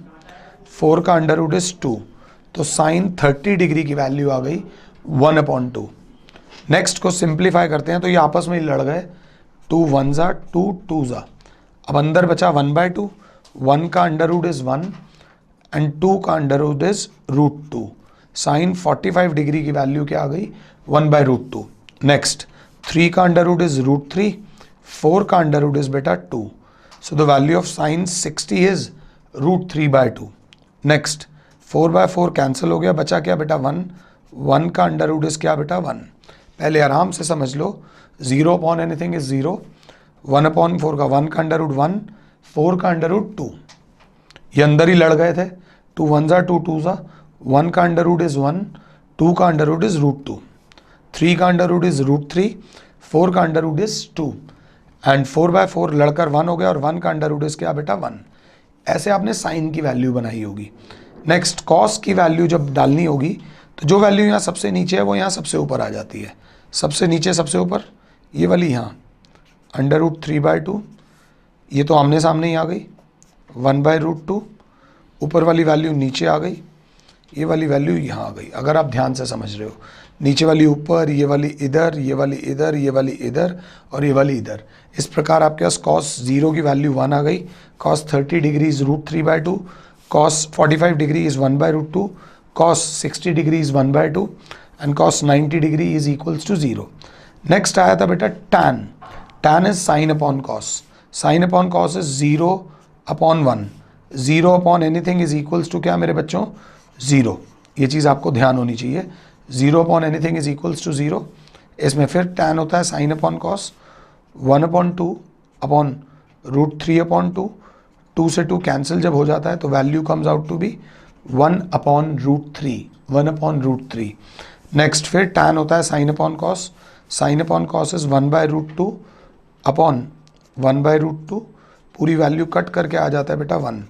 4 का अंडर रूट इज़ 2, तो साइन 30 डिग्री की वैल्यू आ गई 1/2। नेक्स्ट को सिंप्लीफाई करते हैं तो ये आपस में ही लड़ गए, 2 1 ज़ा 2 2 ज़ा, अब अंदर बचा 1/2, 1 का अंडर रूट इज़ 1 एंड 2 का under root is √2। Sine 45 degree की वैल्यू क्या आ गई, 1/√2। नेक्स्ट 3 का अंडर रूट इज़ √3, 4 का अंडर रूट इज़ बेटा 2, so the value of sine 60 is √3/2। Next 4/4 cancel हो गया, बचा क्या बेटा 1, 1 का अंडर रूट इज़ क्या बेटा 1। पहले आराम से समझ लो, 0 अपॉन एनीथिंग इज 0, 1/4 का 1 का अंडर रूट 1, 4 का अंडर रूट 2, ये अंदर ही लड़ गए थे, 2 1 ज़ा 2 2 ज़ा, 1 का अंडर रूट इज़ 1, 2 का अंडर रूट इज़ √2, 3 का अंडर रूट इज़ √3, 4 का अंडर रूट इज़ 2 एंड 4/4 लड़कर 1 हो गया और 1 का अंडर रूट इज़ क्या बेटा 1। ऐसे आपने साइन की वैल्यू बनाई होगी। नेक्स्ट कॉस की वैल्यू जब डालनी होगी तो जो वैल्यू यहाँ सबसे नीचे है वो यहाँ सबसे ऊपर आ जाती है, सबसे नीचे सबसे ऊपर ये वाली यहाँ अंडर रूट 3/2, ये तो आमने सामने ही आ गई 1/√2, ऊपर वाली वैल्यू नीचे आ गई, ये वाली वैल्यू यहाँ आ गई। अगर आप ध्यान से समझ रहे हो, नीचे वाली ऊपर, ये वाली इधर, ये वाली इधर, ये वाली इधर और ये वाली इधर। इस प्रकार आपके पास कॉस 0 की वैल्यू 1 आ गई, cos 30 degree is √3/2, cos 45 degree is 1/√2, cos 60 degree is 1/2 and cos 90 degree is equals to 0। Next आया था बेटा tan. Tan is sine upon cos, sine upon cos is 0/1, 0 upon anything is equals to क्या मेरे बच्चों, 0। ये चीज़ आपको ध्यान होनी चाहिए, 0 upon anything is equals to 0। इसमें फिर टैन होता है साइन अपॉन कॉस, 1/2 अपॉन √3/2, 2 से 2 कैंसिल जब हो जाता है तो value comes out to be 1/√3, 1/√3। Next फिर टैन होता है sine upon cos, sine upon cos is 1/√2 upon 1/√2, पूरी वैल्यू कट करके आ जाता है बेटा 1।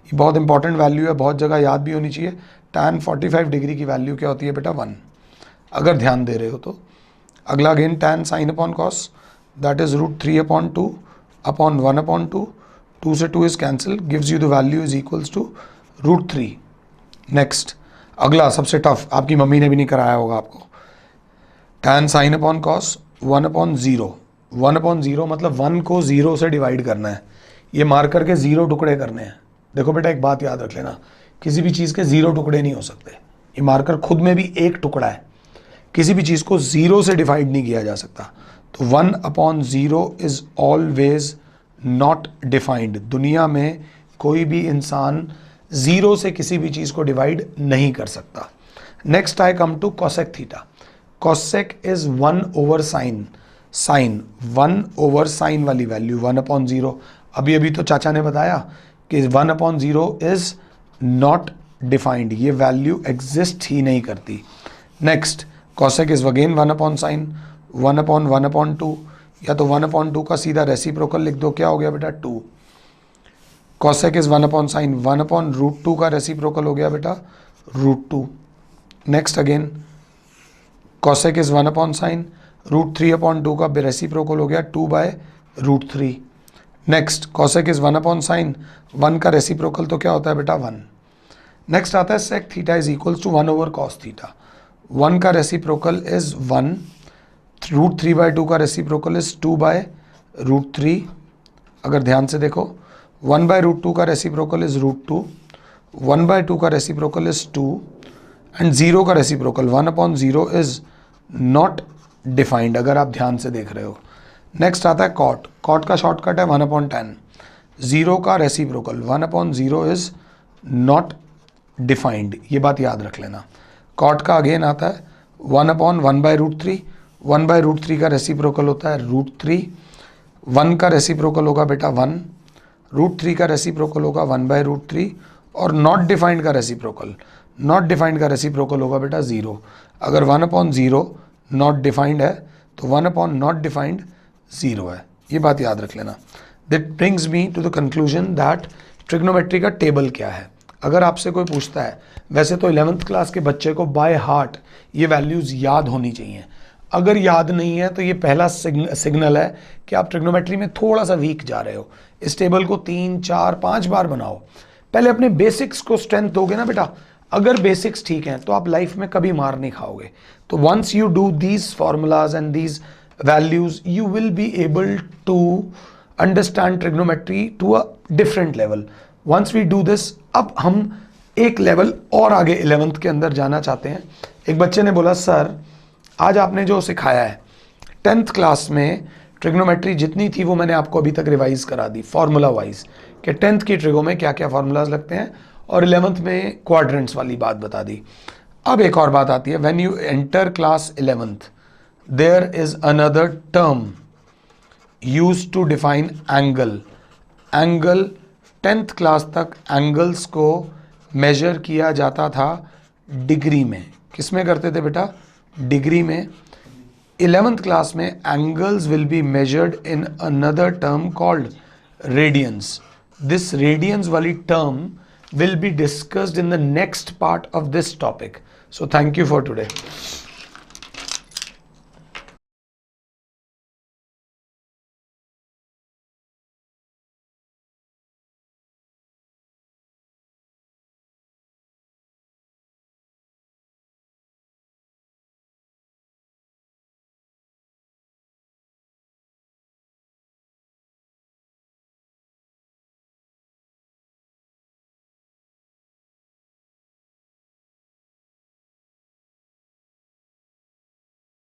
ये बहुत इंपॉर्टेंट वैल्यू है, बहुत जगह याद भी होनी चाहिए। टैन 45 डिग्री की वैल्यू क्या होती है बेटा 1, अगर ध्यान दे रहे हो तो। अगला again tan sine upon cos, that is √3/2 upon 1/2, 2 से 2 is cancel, gives you the value is equals to √3। Next अगला सबसे टफ, आपकी मम्मी ने भी नहीं कराया होगा आपको, टैन साइन अपॉन कॉस 1/0, 1/0 मतलब 1 को 0 से डिवाइड करना है, ये मार करके 0 टुकड़े करने हैं। देखो बेटा एक बात याद रख लेना, किसी भी चीज़ के 0 टुकड़े नहीं हो सकते, ये मार्कर खुद में भी एक टुकड़ा है, किसी भी चीज़ को 0 से डिवाइड नहीं किया जा सकता। तो 1/0 इज ऑलवेज नॉट डिफाइंड। दुनिया में कोई भी इंसान 0 से किसी भी चीज़ को डिवाइड नहीं कर सकता। Next I come to cosec theta. Cosec is 1/sin, sine 1/sin वाली वैल्यू 1/0। अभी अभी तो चाचा ने बताया कि 1/0 इज नॉट डिफाइंड, ये वैल्यू एग्जिस्ट ही नहीं करती। Next cosec is again 1/sin, 1/1/2, या तो 1/2 का सीधा रेसिप्रोकल लिख दो, क्या हो गया बेटा 2। कॉसेक इज 1/sin, 1/√2 का रेसिप्रोकल हो गया बेटा √2। Next again cosec is 1/sin, √3/2 का रेसिप्रोकल हो गया 2/√3। नेक्स्ट कॉसेक इज 1/sin, 1 का रेसिप्रोकल तो क्या होता है बेटा 1। नेक्स्ट आता है sec theta is equals to 1/cos theta. 1 का रेसिप्रोकल इज 1, √3/2 का रेसिप्रोकल इज 2/√3। अगर ध्यान से देखो 1/√2 का रेसिप्रोकल इज √2, 1/2 का रेसिप्रोकल इज 2 एंड 0 का रेसिप्रोकल 1/0 इज नॉट डिफाइंड, अगर आप ध्यान से देख रहे हो। नेक्स्ट आता है कॉट। कॉट का शॉर्टकट है 1/10। 0 का रेसिप्रोकल 1/0 इज नॉट डिफाइंड, ये बात याद रख लेना। कॉट का अगेन आता है 1/1/√3, 1/√3 का रेसिप्रोकल होता है √3, 1 का रेसिप्रोकल होगा बेटा 1, √3 का रेसिप्रोकल होगा 1/√3 और नॉट डिफाइंड का रेसिप्रोकल, नॉट डिफाइंड का रेसिप्रोकल होगा बेटा 0। अगर 1/0 नॉट डिफाइंड है तो 1/नॉट डिफाइंड 0 है, ये बात याद रख लेना। That brings me to the conclusion that trigonometry का टेबल क्या है। अगर आपसे कोई पूछता है, वैसे तो 11th क्लास के बच्चे को बाय हार्ट ये वैल्यूज़ याद होनी चाहिए, अगर याद नहीं है तो ये पहला सिग्नल है कि आप ट्रिग्नोमेट्री में थोड़ा सा वीक जा रहे हो। इस टेबल को 3, 4, 5 बार बनाओ, पहले अपने बेसिक्स को स्ट्रेंथ दोगे ना बेटा। अगर बेसिक्स ठीक हैं तो आप लाइफ में कभी मार नहीं खाओगे। तो once you do these formulas and these values you will be able to understand trigonometry to a different level. Once we do this, अब हम एक लेवल और आगे 11th के अंदर जाना चाहते हैं। एक बच्चे ने बोला सर आज आपने जो सिखाया है 10th क्लास में ट्रिग्नोमेट्री जितनी थी वो मैंने आपको अभी तक रिवाइज करा दी फॉर्मूला वाइज कि 10th की ट्रिगो में क्या क्या फॉर्मूलाज लगते हैं, और 11th में क्वाड्रेंट्स वाली बात बता दी। अब एक और बात आती है, when you enter class 11th there is another term used to define angle. Angle 10th class तक एंगल्स को मेजर किया जाता था डिग्री में। किस में करते थे बेटा? डिग्री में। 11th क्लास में angles will be measured in another term called radians. This radians वाली term will be discussed in the next part of this topic. So thank you for today.